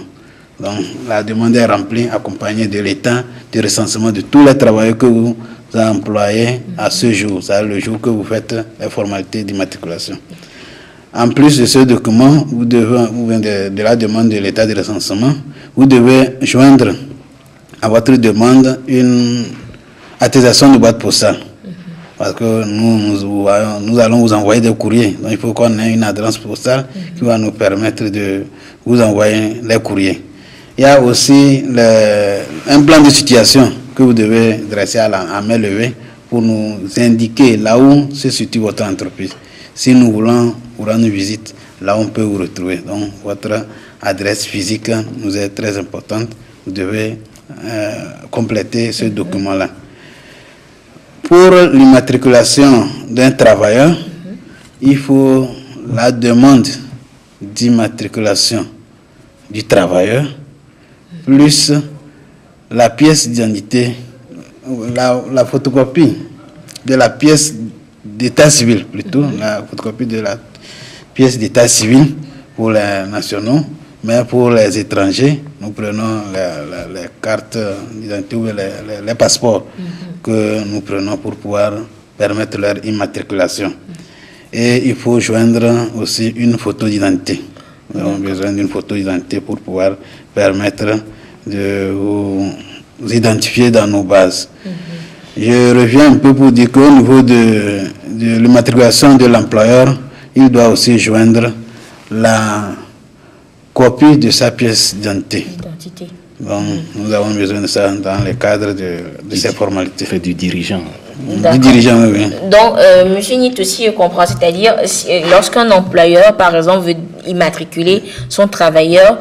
Donc, la demande est remplie, accompagnée de l'état de recensement de tous les travailleurs que vous employez à ce jour, c'est-à-dire le jour que vous faites les formalités d'immatriculation. En plus de ce document, vous devez, de la demande de l'état de recensement, vous devez joindre à votre demande une attestation de boîte postale. Parce que nous allons vous envoyer des courriers. Donc, il faut qu'on ait une adresse postale qui va nous permettre de vous envoyer les courriers. Il y a aussi un plan de situation que vous devez dresser à main levée pour nous indiquer là où se situe votre entreprise. Si nous voulons vous rendre une visite, là on peut vous retrouver. Donc votre adresse physique nous est très importante. Vous devez compléter ce document-là. Pour l'immatriculation d'un travailleur, il faut la demande d'immatriculation du travailleur plus la pièce d'identité, la photocopie de la pièce d'état civil, plutôt, la photocopie de la pièce d'état civil pour les nationaux, mais pour les étrangers, nous prenons les cartes d'identité ou les passeports que nous prenons pour pouvoir permettre leur immatriculation. Et il faut joindre aussi une photo d'identité. Nous avons besoin d'une photo d'identité pour pouvoir permettre de vous identifier dans nos bases. Je reviens un peu pour dire qu'au niveau de l'immatriculation de l'employeur, il doit aussi joindre la copie de sa pièce d'identité. Donc, nous avons besoin de ça dans le cadre de ces formalités. Fait du dirigeant. Du dirigeant, oui. Donc, M. Nitou, si je comprends, c'est-à-dire, lorsqu'un employeur, par exemple, veut immatriculer son travailleur,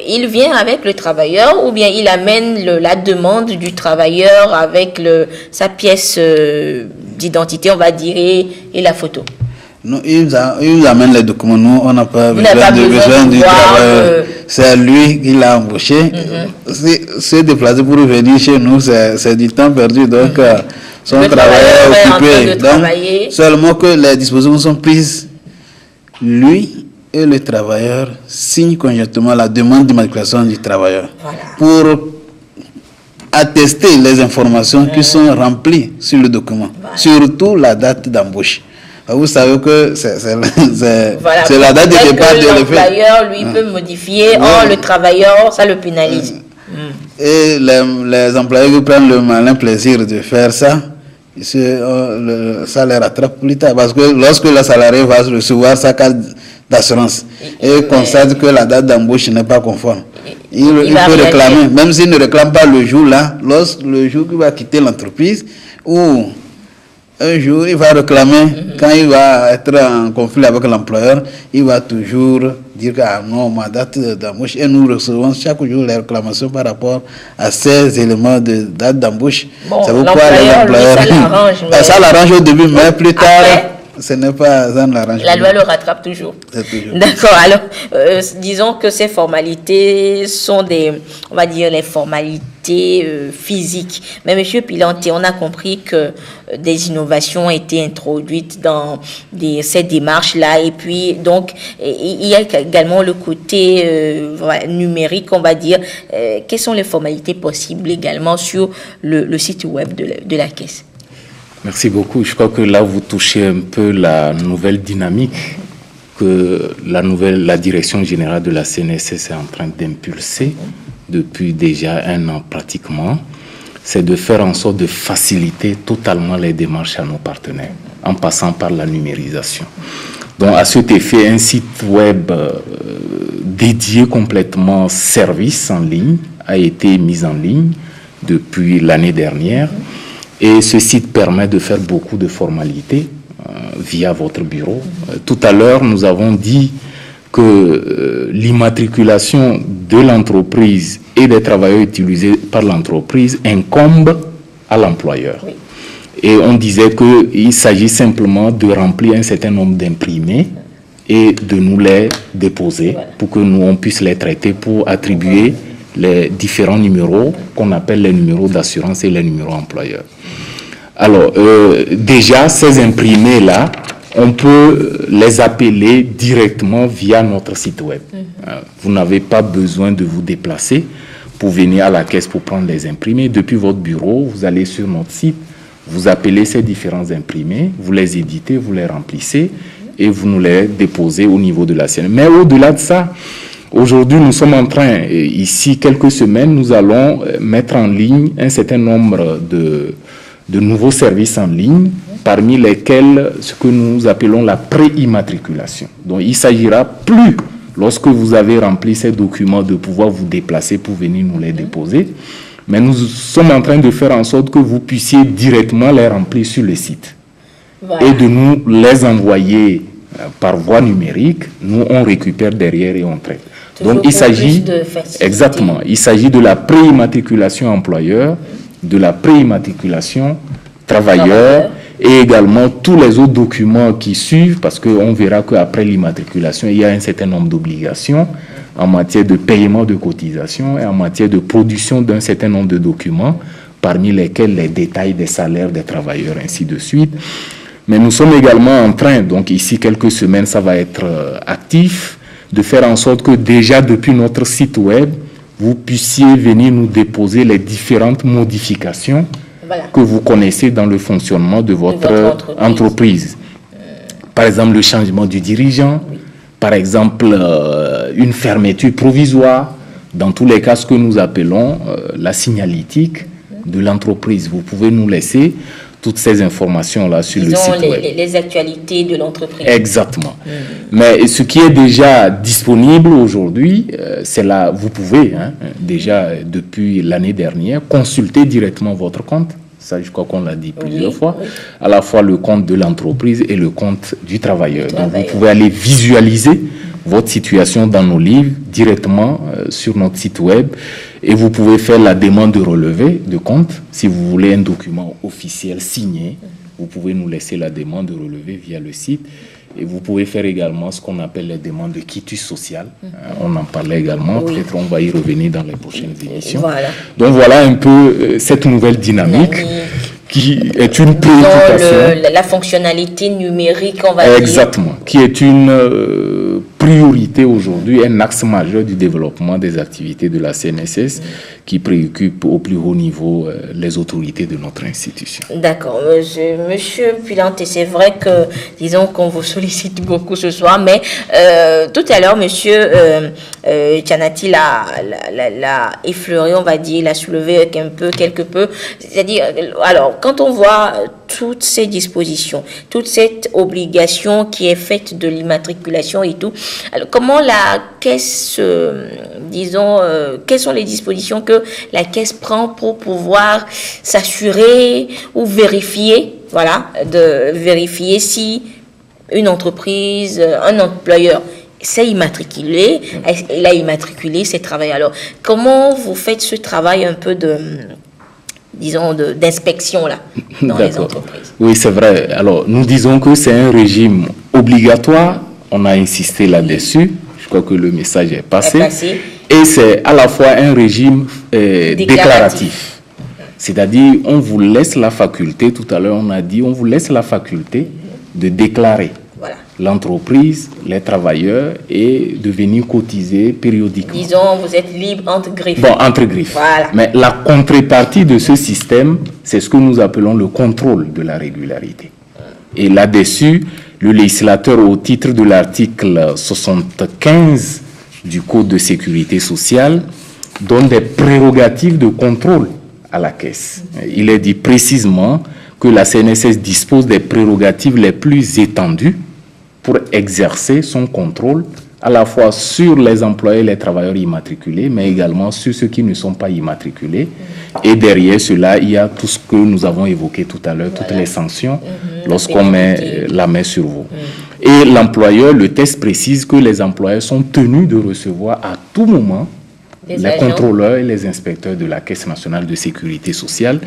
il vient avec le travailleur ou bien il amène la demande du travailleur avec sa pièce d'identité, on va dire, et la photo. Non, ils amènent les documents. Nous, on n'a pas besoin du travailleur. C'est lui qui l'a embauché. Se déplacer pour venir chez nous, c'est du temps perdu. Donc, son travailleur est occupé. Donc, seulement que les dispositions sont prises. Lui et le travailleur signent conjointement la demande d'immatriculation du travailleur. Voilà. Pour attester les informations qui sont remplies sur le document, surtout la date d'embauche. Vous savez que c'est la date de départ de l'effet. L'employeur, lui, peut modifier. Or, le travailleur, ça le pénalise. Et les employés qui prennent le malin plaisir de faire ça, ça les rattrape plus tard. Parce que lorsque le salarié va recevoir sa carte d'assurance et constate que la date d'embauche n'est pas conforme, il peut réclamer, même s'il ne réclame pas le jour là, le jour qu'il va quitter l'entreprise, ou un jour il va réclamer, quand il va être en conflit avec l'employeur, il va toujours dire que non, ma date d'embauche, et nous recevons chaque jour les réclamations par rapport à ces éléments de date d'embauche. C'est pourquoi l'employeur, ça l'arrange au début, mais plus tard, ce n'est pas un arrangement. La loi le rattrape toujours. D'accord. Alors, disons que ces formalités sont on va dire, les formalités physiques. Mais M. Pilanté, on a compris que des innovations ont été introduites dans ces démarches-là. Et puis, donc, il y a également le côté numérique, on va dire. Quelles sont les formalités possibles également sur le site web de la Caisse? Merci beaucoup. Je crois que là, vous touchez un peu la nouvelle dynamique que la direction générale de la CNSS est en train d'impulser depuis déjà 1 an pratiquement. C'est de faire en sorte de faciliter totalement les démarches à nos partenaires, en passant par la numérisation. Donc, à cet effet, un site web dédié complètement service en ligne a été mis en ligne depuis l'année dernière. Et ce site permet de faire beaucoup de formalités via votre bureau. Tout à l'heure, nous avons dit que l'immatriculation de l'entreprise et des travailleurs utilisés par l'entreprise incombe à l'employeur. Oui. Et on disait qu'il s'agit simplement de remplir un certain nombre d'imprimés et de nous les déposer pour que nous on puisse les traiter pour attribuer les différents numéros qu'on appelle les numéros d'assurance et les numéros employeurs. Alors, déjà, ces imprimés-là, on peut les appeler directement via notre site web. Vous n'avez pas besoin de vous déplacer pour venir à la caisse pour prendre les imprimés. Depuis votre bureau, vous allez sur notre site, vous appelez ces différents imprimés, vous les éditez, vous les remplissez et vous nous les déposez au niveau de la CNSS. Mais au-delà de ça, aujourd'hui, nous sommes en train, ici, quelques semaines, nous allons mettre en ligne un certain nombre de nouveaux services en ligne, parmi lesquels ce que nous appelons la pré-immatriculation. Donc, il ne s'agira plus, lorsque vous avez rempli ces documents, de pouvoir vous déplacer pour venir nous les déposer, mais nous sommes en train de faire en sorte que vous puissiez directement les remplir sur le site et de nous les envoyer par voie numérique. Nous, on récupère derrière et on traite. Donc, il s'agit de la pré-immatriculation employeur, de la pré-immatriculation travailleur et également tous les autres documents qui suivent, parce qu'on verra qu'après l'immatriculation, il y a un certain nombre d'obligations en matière de paiement de cotisation et en matière de production d'un certain nombre de documents, parmi lesquels les détails des salaires des travailleurs, ainsi de suite. Mais nous sommes également en train, donc ici quelques semaines, ça va être actif, de faire en sorte que déjà depuis notre site web, vous puissiez venir nous déposer les différentes modifications que vous connaissez dans le fonctionnement de votre entreprise. Par exemple, le changement du dirigeant, par exemple, une fermeture provisoire, dans tous les cas, ce que nous appelons la signalétique de l'entreprise. Vous pouvez nous laisser toutes ces informations-là sur le site web. Les actualités de l'entreprise. Exactement. Mais ce qui est déjà disponible aujourd'hui, c'est là, vous pouvez déjà depuis l'année dernière consulter directement votre compte. Ça, je crois qu'on l'a dit plusieurs fois. À la fois le compte de l'entreprise et le compte du travailleur. Donc vous pouvez aller visualiser votre situation dans nos livres directement sur notre site web et vous pouvez faire la demande de relevé de compte. Si vous voulez un document officiel signé, vous pouvez nous laisser la demande de relevé via le site et vous pouvez faire également ce qu'on appelle les demandes de quitus social. On en parlait également, peut-être on va y revenir dans les prochaines émissions. Donc voilà un peu cette nouvelle dynamique qui est une préoccupation. La fonctionnalité numérique, on va dire. Exactement, qui est une priorité aujourd'hui, un axe majeur du développement des activités de la CNSS qui préoccupe au plus haut niveau les autorités de notre institution. D'accord, monsieur Pulante, c'est vrai que, disons qu'on vous sollicite beaucoup ce soir, mais tout à l'heure, monsieur Tchanati l'a effleuré, on va dire, l'a soulevé quelque peu, c'est-à-dire, alors, quand on voit toutes ces dispositions, toute cette obligation qui est faite de l'immatriculation et tout, alors comment la caisse, disons, quelles sont les dispositions que la caisse prend pour pouvoir s'assurer ou vérifier, voilà, de vérifier si une entreprise, un employeur s'est immatriculé, il a immatriculé ses travailleurs. Alors, comment vous faites ce travail un peu d'inspection là dans les entreprises? Oui, c'est vrai. Alors, nous disons que c'est un régime obligatoire. On a insisté là-dessus. Je crois que le message est passé. Et c'est à la fois un régime déclaratif. C'est-à-dire, on vous laisse la faculté, tout à l'heure on a dit, on vous laisse la faculté de déclarer l'entreprise, les travailleurs et de venir cotiser périodiquement. Disons, vous êtes libre entre griffes. Bon, entre griffes. Voilà. Mais la contrepartie de ce système, c'est ce que nous appelons le contrôle de la régularité. Et là-dessus, le législateur, au titre de l'article 75 du Code de sécurité sociale, donne des prérogatives de contrôle à la caisse. Il est dit précisément que la CNSS dispose des prérogatives les plus étendues pour exercer son contrôle à la fois sur les employés et les travailleurs immatriculés, mais également sur ceux qui ne sont pas immatriculés. Et derrière cela, il y a tout ce que nous avons évoqué tout à l'heure, toutes les sanctions lorsqu'on met la main sur vous. Et l'employeur, le texte précise que les employeurs sont tenus de recevoir à tout moment les contrôleurs et les inspecteurs de la Caisse nationale de sécurité sociale.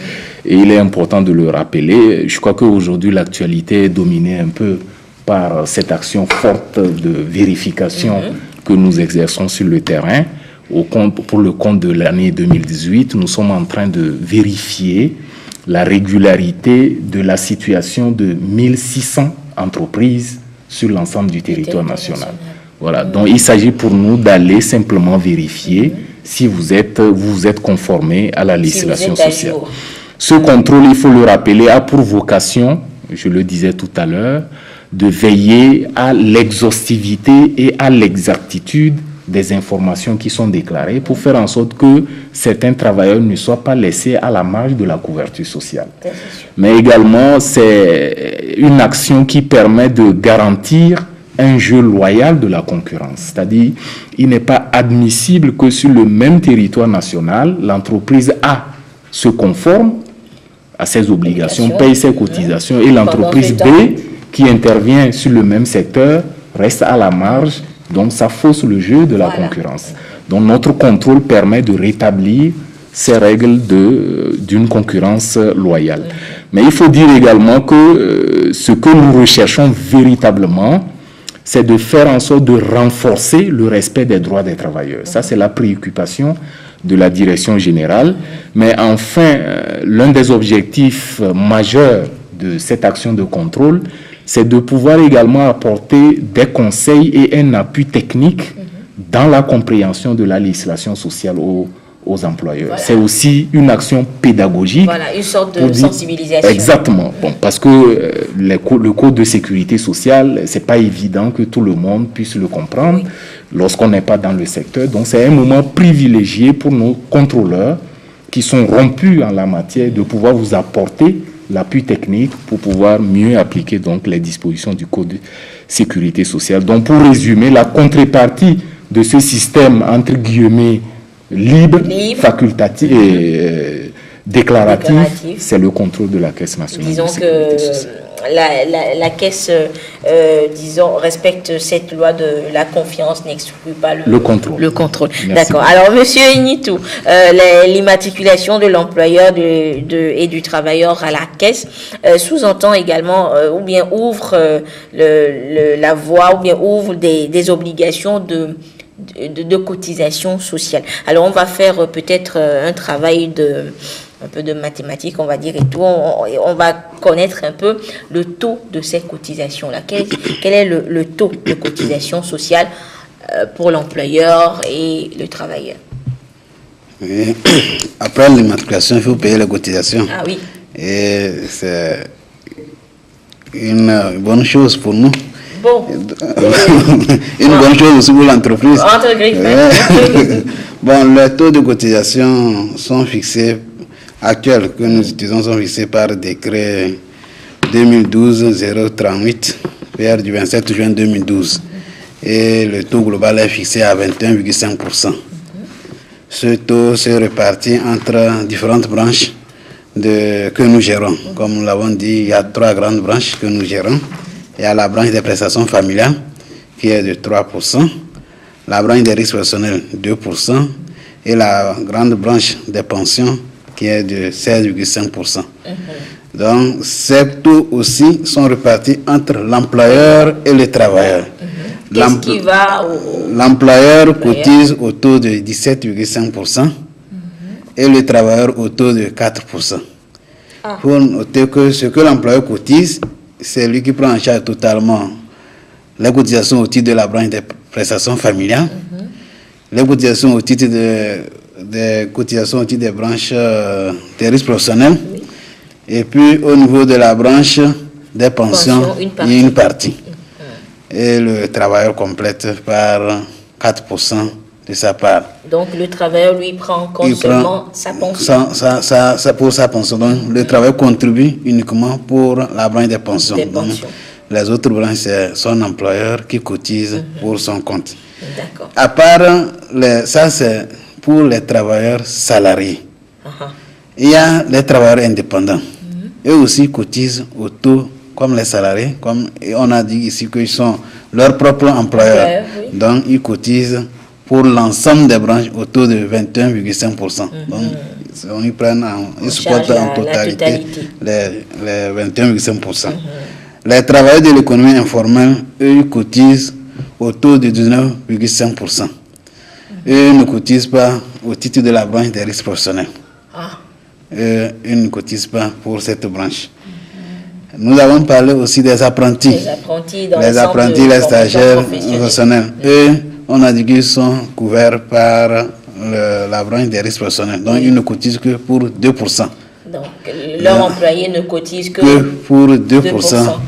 Et il est important de le rappeler. Je crois qu'aujourd'hui, l'actualité est dominée un peu par cette action forte de vérification que nous exerçons sur le terrain. Pour le compte de l'année 2018, nous sommes en train de vérifier la régularité de la situation de 1600 entreprises sur l'ensemble du territoire national. Voilà. Donc, il s'agit pour nous d'aller simplement vérifier si vous êtes conformé à la législation sociale. Ce contrôle, il faut le rappeler, a pour vocation, je le disais tout à l'heure, de veiller à l'exhaustivité et à l'exactitude des informations qui sont déclarées pour faire en sorte que certains travailleurs ne soient pas laissés à la marge de la couverture sociale. Mais également, c'est une action qui permet de garantir un jeu loyal de la concurrence. C'est-à-dire, il n'est pas admissible que sur le même territoire national, l'entreprise A se conforme à ses obligations, paye ses cotisations, et l'entreprise B, qui intervient sur le même secteur, reste à la marge. Donc, ça fausse le jeu de la concurrence. Donc, notre contrôle permet de rétablir ces règles d'une concurrence loyale. Mais il faut dire également que ce que nous recherchons véritablement, c'est de faire en sorte de renforcer le respect des droits des travailleurs. Ça, c'est la préoccupation de la direction générale. Mais enfin, l'un des objectifs majeurs de cette action de contrôle, c'est de pouvoir également apporter des conseils et un appui technique dans la compréhension de la législation sociale aux employeurs. Voilà. C'est aussi une action pédagogique. Voilà, une sorte de sensibilisation. Exactement. Bon, parce que le code de sécurité sociale, c'est pas évident que tout le monde puisse le comprendre lorsqu'on n'est pas dans le secteur. Donc, c'est un moment privilégié pour nos contrôleurs qui sont rompus en la matière de pouvoir vous apporter l'appui technique pour pouvoir mieux appliquer donc les dispositions du Code de sécurité sociale. Donc, pour résumer, la contrepartie de ce système, entre guillemets, libre. Facultatif et déclaratif, c'est le contrôle de la Caisse nationale de sécurité sociale. La Caisse, disons, respecte cette loi de la confiance, n'exclut pas le contrôle. D'accord. Alors, monsieur Initou, l'immatriculation de l'employeur et du travailleur à la Caisse sous-entend également, ou bien ouvre la voie, ou bien ouvre des obligations de cotisation sociale. Alors, on va faire peut-être un travail un peu de mathématiques, on va dire, et tout, on va connaître un peu le taux de ces cotisations-là. Quel est le taux de cotisation sociale pour l'employeur et le travailleur? Oui. Après l'immatriculation, il faut payer les cotisations. Ah oui. Et c'est une bonne chose pour nous. Bon. Une bonne chose aussi pour l'entreprise. Bon, les taux de cotisation sont fixés, actuels que nous utilisons, sont fixés par décret 2012-038, PR du 27 juin 2012. Et le taux global est fixé à 21,5%. Ce taux se répartit entre différentes branches que nous gérons. Comme nous l'avons dit, il y a 3 grandes branches que nous gérons. Il y a la branche des prestations familiales qui est de 3%, la branche des risques personnels 2% et la grande branche des pensions qui est de 16,5%. Donc, ces taux aussi sont répartis entre l'employeur et le travailleur. L'employeur cotise au taux de 17,5% et le travailleur au taux de 4%. Il faut noter que ce que l'employeur cotise, c'est lui qui prend en charge totalement les cotisations au titre de la branche des prestations familiales, les cotisations au titre des cotisations au titre des branches des risques professionnels, et puis au niveau de la branche des pensions, il y a une partie. Et le travailleur complète par 4% de sa part. Donc le travailleur, lui, prend en compte seulement sa pension. Ça pour sa pension. Donc le travailleur contribue uniquement pour la branche des pensions. Donc, les autres branches, c'est son employeur qui cotise pour son compte. D'accord. À part, ça c'est pour les travailleurs salariés. Il y a les travailleurs indépendants. Eux aussi cotisent au taux comme les salariés, comme on a dit ici qu'ils sont leurs propres employeurs. Donc, ils cotisent pour l'ensemble des branches au taux de 21,5%. Donc, ils supportent en totalité les 21,5%. Les travailleurs de l'économie informelle, eux, ils cotisent au taux de 19,5%. Eux ne cotisent pas au titre de la branche des risques professionnels. Eux, ils ne cotisent pas pour cette branche. Nous avons parlé aussi des apprentis. Les apprentis, les stagiaires professionnels. Eux, on a dit qu'ils sont couverts par la branche des risques professionnels. Donc, ils ne cotisent que pour 2%. Donc, leur employé ne cotise que pour 2%.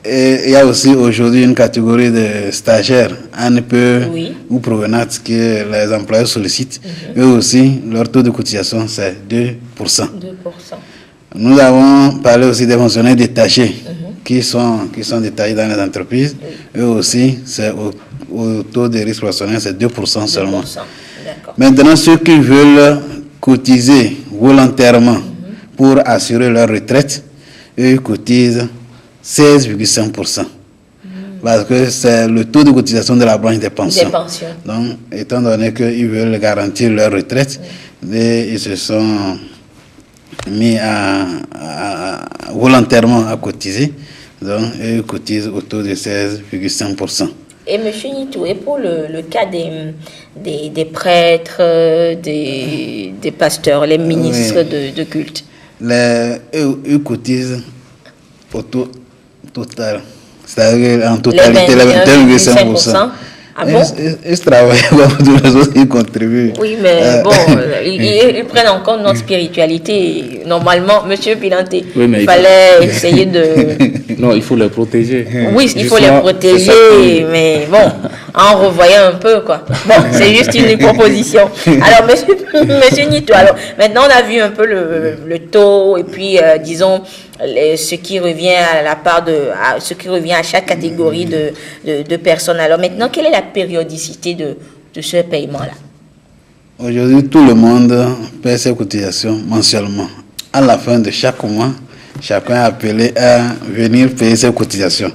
Et il y a aussi aujourd'hui une catégorie de stagiaires, ANPE ou provenantes que les employeurs sollicitent. Eux aussi, leur taux de cotisation, c'est 2%. Nous avons parlé aussi des fonctionnaires détachés qui sont détachés dans les entreprises. Eux aussi, c'est au taux de risque professionnel, c'est 2% seulement. Maintenant, ceux qui veulent cotiser volontairement pour assurer leur retraite, eux cotisent 16,5%. Parce que c'est le taux de cotisation de la branche des pensions. Donc, étant donné qu'ils veulent garantir leur retraite, ils se sont mis volontairement à cotiser. Donc, ils cotisent au taux de 16,5%. Et M. Nitou, et pour le cas des prêtres, des pasteurs, les ministres de culte? Ils cotisent au taux total, c'est-à-dire en totalité, les 21,5%. Ah bon? Ils travaillent comme tous les autres, ils contribuent. Oui, mais bon, ils prennent en compte notre spiritualité. Normalement, M. Pilanté, il fallait essayer de... Non, il faut les protéger. Oui, il faut les protéger, mais bon, en revoyant un peu, quoi. Bon, c'est juste une proposition. Alors, monsieur Nitou, alors, maintenant, on a vu un peu le taux, et puis, disons, ce qui revient ce qui revient à chaque catégorie de personnes. Alors maintenant, quelle est la périodicité de ce paiement-là? Aujourd'hui, tout le monde paie ses cotisations mensuellement. À la fin de chaque mois, chacun est appelé à venir payer ses cotisations.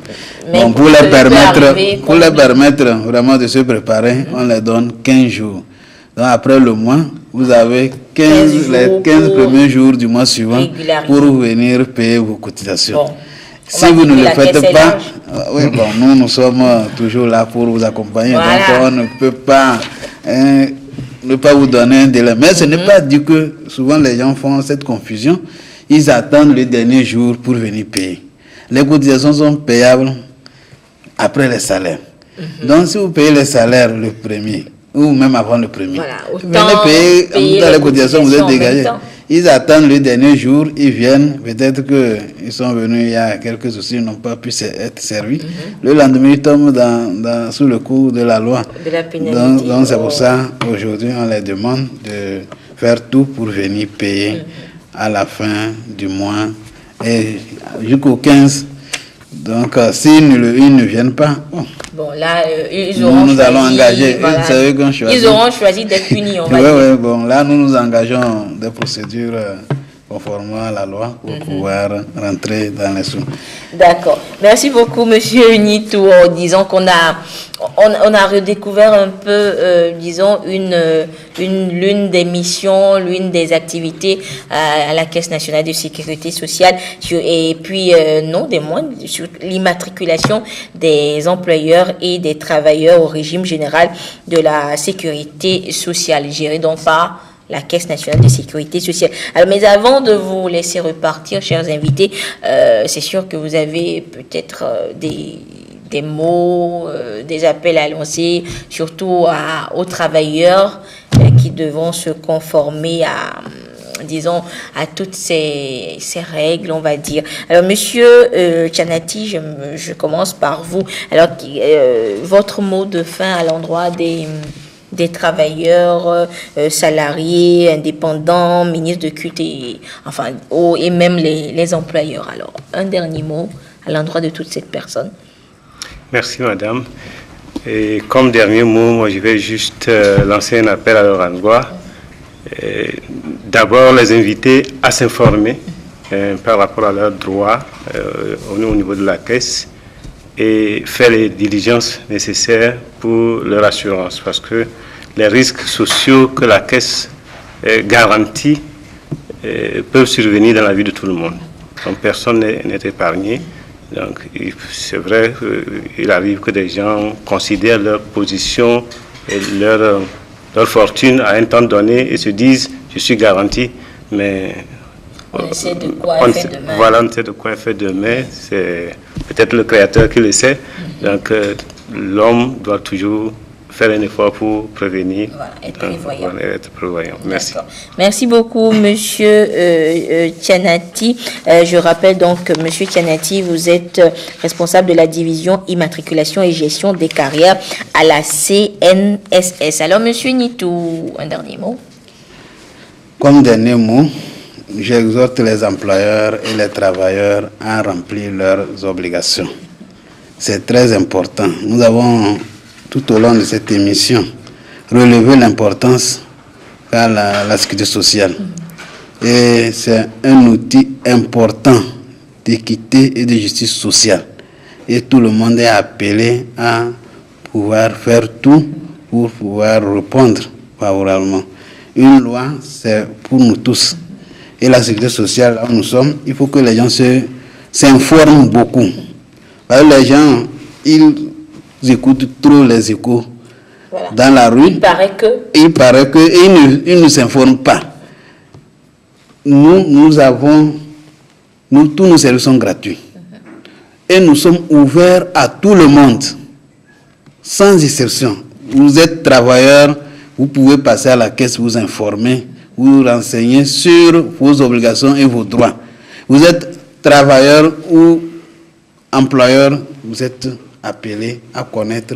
Donc, pour les permettre vraiment de se préparer, on les donne 15 jours. Donc après le mois, vous avez les 15 premiers jours du mois suivant pour venir payer vos cotisations. Bon, si vous ne le faites pas, nous sommes toujours là pour vous accompagner. Voilà. Donc on ne peut pas ne pas vous donner un délai. Mais ce n'est pas dit que souvent les gens font cette confusion. Ils attendent le dernier jour pour venir payer. Les cotisations sont payables après les salaires. Donc, si vous payez les salaires le premier, ou même avant le premier, venez payer dans les cotisations, vous êtes dégagé. Ils attendent le dernier jour, ils viennent, peut-être qu'ils sont venus il y a quelques soucis, ils n'ont pas pu être servis. Le lendemain, ils tombent sous le coup de la loi. De la pénalité. Donc c'est pour ça, aujourd'hui, on les demande de faire tout pour venir payer à la fin du mois et jusqu'au 15. Donc, s'ils ne viennent pas, bon là, ils auront choisi, allons engager. Voilà, ils auront choisi d'être punis, on va dire. Bon, là, nous engageons des procédures conformément à la loi pour pouvoir rentrer dans les sous. D'accord. Merci beaucoup, Monsieur Nitou. Disons qu'on a redécouvert un peu, disons, l'une des missions, l'une des activités à la Caisse nationale de sécurité sociale, et puis non des moindres, sur l'immatriculation des employeurs et des travailleurs au régime général de la sécurité sociale, géré donc par la Caisse nationale de sécurité sociale. Alors, mais avant de vous laisser repartir, chers invités, c'est sûr que vous avez peut-être des mots, des appels à lancer, surtout aux travailleurs qui devront se conformer disons, à toutes ces règles, on va dire. Alors, Monsieur Tchanati, je commence par vous. Alors, votre mot de fin à l'endroit des travailleurs, salariés, indépendants, ministres de culte et même les employeurs. Alors, un dernier mot à l'endroit de toutes ces personnes. Merci, madame. Et comme dernier mot, moi, je vais juste lancer un appel à leur endroit. D'abord, les inviter à s'informer par rapport à leurs droits au niveau de la Caisse et faire les diligences nécessaires pour leur assurance, parce que les risques sociaux que la Caisse garantit peuvent survenir dans la vie de tout le monde. Donc personne n'est épargné. Donc c'est vrai qu'il arrive que des gens considèrent leur position et leur fortune à un temps donné et se disent « je suis garanti », mais on sait de quoi elle fait demain. Voilà, on sait de quoi elle fait demain. C'est peut-être le Créateur qui le sait. Donc, l'homme doit toujours faire un effort pour prévenir. Voilà, être prévoyant. Merci. Merci beaucoup, Monsieur Tchanati. Je rappelle donc, Monsieur Tchanati, vous êtes responsable de la division immatriculation et gestion des carrières à la CNSS. Alors, Monsieur Nitou, un dernier mot. Comme dernier mot, j'exhorte les employeurs et les travailleurs à remplir leurs obligations. C'est très important. Nous avons, tout au long de cette émission, relevé l'importance qu'a la sécurité sociale. Et c'est un outil important d'équité et de justice sociale. Et tout le monde est appelé à pouvoir faire tout pour pouvoir répondre favorablement. Une loi, c'est pour nous tous. Et la sécurité sociale, là où nous sommes, il faut que les gens s'informent beaucoup. Parce que les gens, ils écoutent trop les échos dans la rue. Il paraît que... Et ils ne s'informent pas. Tous nos services sont gratuits. Et nous sommes ouverts à tout le monde, sans exception. Vous êtes travailleur, vous pouvez passer à la caisse, vous informer, vous renseigner sur vos obligations et vos droits. Vous êtes travailleur ou employeur, vous êtes appelé à connaître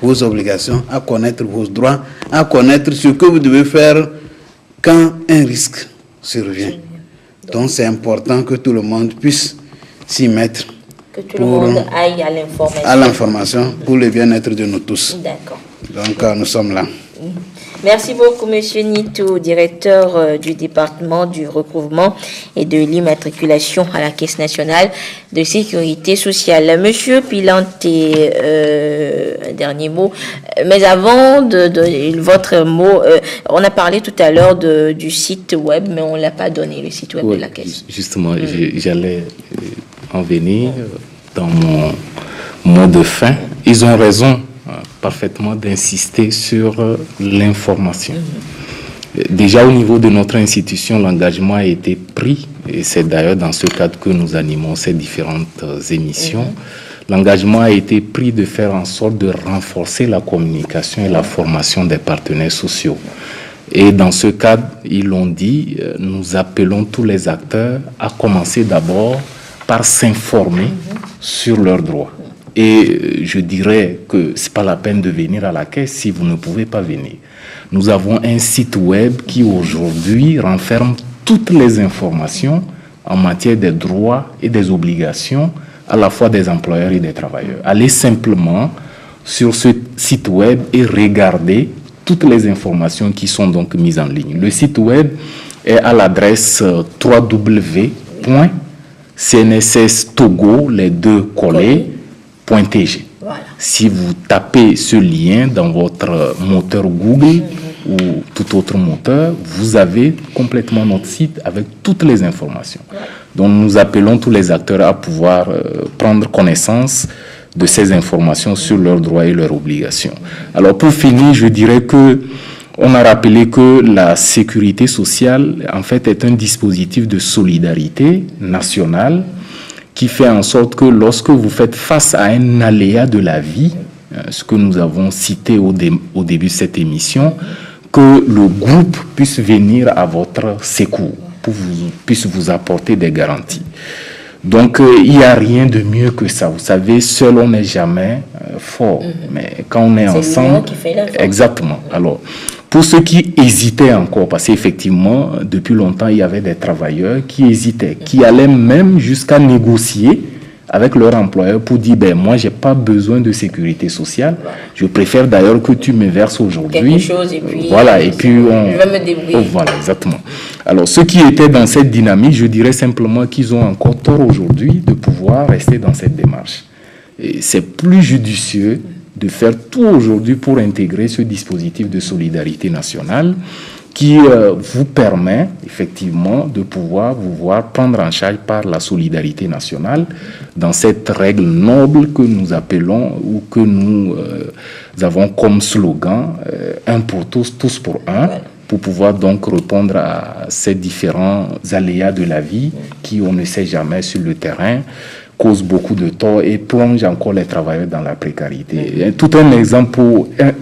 vos obligations, à connaître vos droits, à connaître ce que vous devez faire quand un risque survient. Donc c'est important que tout le monde puisse s'y mettre. Que tout le monde aille à l'information pour le bien-être de nous tous. D'accord. Donc nous sommes là. Merci beaucoup, Monsieur Nitou, directeur du département du recouvrement et de l'immatriculation à la Caisse nationale de sécurité sociale. Monsieur Pilante, un dernier mot. Mais avant de votre mot, on a parlé tout à l'heure du site web, mais on ne l'a pas donné, le site web de la Caisse. Justement, j'allais en venir dans mon mot de fin. Ils ont raison parfaitement d'insister sur l'information. Déjà au niveau de notre institution, l'engagement a été pris, et c'est d'ailleurs dans ce cadre que nous animons ces différentes émissions. L'engagement a été pris de faire en sorte de renforcer la communication et la formation des partenaires sociaux. Et dans ce cadre, ils l'ont dit, nous appelons tous les acteurs à commencer d'abord par s'informer sur leurs droits. Et je dirais que ce n'est pas la peine de venir à la caisse si vous ne pouvez pas venir. Nous avons un site web qui aujourd'hui renferme toutes les informations en matière des droits et des obligations à la fois des employeurs et des travailleurs. Allez simplement sur ce site web et regardez toutes les informations qui sont donc mises en ligne. Le site web est à l'adresse www.cnsstogo, les deux collés.tg. Voilà. Si vous tapez ce lien dans votre moteur Google ou tout autre moteur, vous avez complètement notre site avec toutes les informations. Voilà. Donc nous appelons tous les acteurs à pouvoir prendre connaissance de ces informations sur leurs droits et leurs obligations. Alors pour finir, je dirais que on a rappelé que la sécurité sociale, en fait, est un dispositif de solidarité nationale qui fait en sorte que lorsque vous faites face à un aléa de la vie, ce que nous avons cité au début de cette émission, que le groupe puisse venir à votre secours, puisse vous apporter des garanties. Donc, il n'y a rien de mieux que ça. Vous savez, seul on n'est jamais fort. Mais quand on est ensemble... Qui fait la force. Exactement. Alors, pour ceux qui hésitaient encore, parce qu'effectivement, depuis longtemps, il y avait des travailleurs qui hésitaient, qui allaient même jusqu'à négocier avec leur employeur pour dire, ben moi, j'ai pas besoin de sécurité sociale. Je préfère d'ailleurs que tu me verses aujourd'hui. Quelque chose et puis... Voilà, et puis on... Je vais me débrouiller. Oh, voilà, exactement. Alors, ceux qui étaient dans cette dynamique, je dirais simplement qu'ils ont encore tort aujourd'hui de pouvoir rester dans cette démarche. Et c'est plus judicieux de faire tout aujourd'hui pour intégrer ce dispositif de solidarité nationale qui vous permet effectivement de pouvoir vous voir prendre en charge par la solidarité nationale dans cette règle noble que nous appelons ou que nous avons comme slogan un pour tous, tous pour un, pour pouvoir donc répondre à ces différents aléas de la vie qui, on ne sait jamais sur le terrain, cause beaucoup de tort et plonge encore les travailleurs dans la précarité. Tout un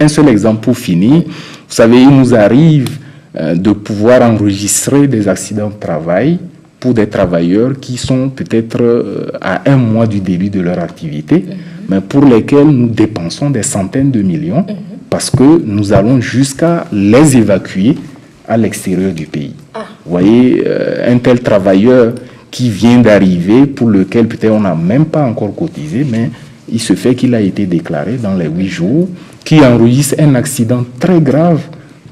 seul exemple pour finir. Vous savez, il nous arrive de pouvoir enregistrer des accidents de travail pour des travailleurs qui sont peut-être à un mois du début de leur activité, mais pour lesquels nous dépensons des centaines de millions parce que nous allons jusqu'à les évacuer à l'extérieur du pays. Vous voyez, un tel travailleur qui vient d'arriver, pour lequel peut-être on n'a même pas encore cotisé, mais il se fait qu'il a été déclaré dans les 8 jours, qui enregistre un accident très grave.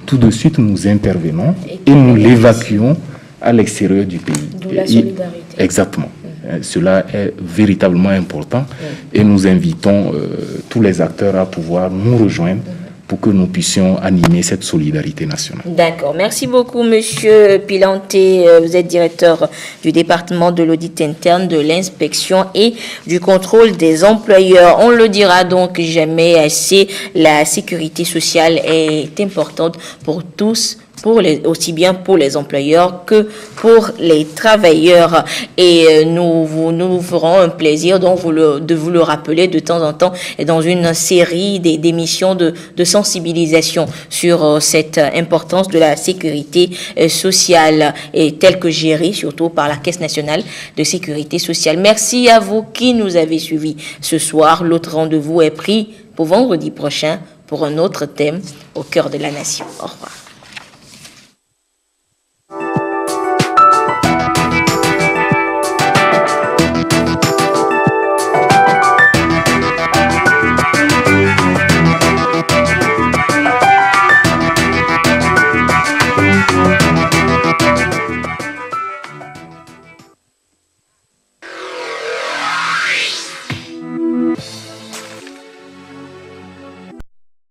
Tout de suite, nous intervenons et nous l'évacuons à l'extérieur du pays. D'où la solidarité. Exactement. Cela est véritablement important et nous invitons tous les acteurs à pouvoir nous rejoindre pour que nous puissions animer cette solidarité nationale. D'accord. Merci beaucoup, Monsieur Pilanté. Vous êtes directeur du département de l'audit interne, de l'inspection et du contrôle des employeurs. On le dira donc jamais assez, la sécurité sociale est importante pour tous, aussi bien pour les employeurs que pour les travailleurs. Et nous ferons un plaisir donc de vous le rappeler de temps en temps et dans une série d'émissions de sensibilisation sur cette importance de la sécurité sociale et telle que gérée surtout par la Caisse nationale de sécurité sociale. Merci à vous qui nous avez suivis ce soir. L'autre rendez-vous est pris pour vendredi prochain pour un autre thème au cœur de la nation. Au revoir.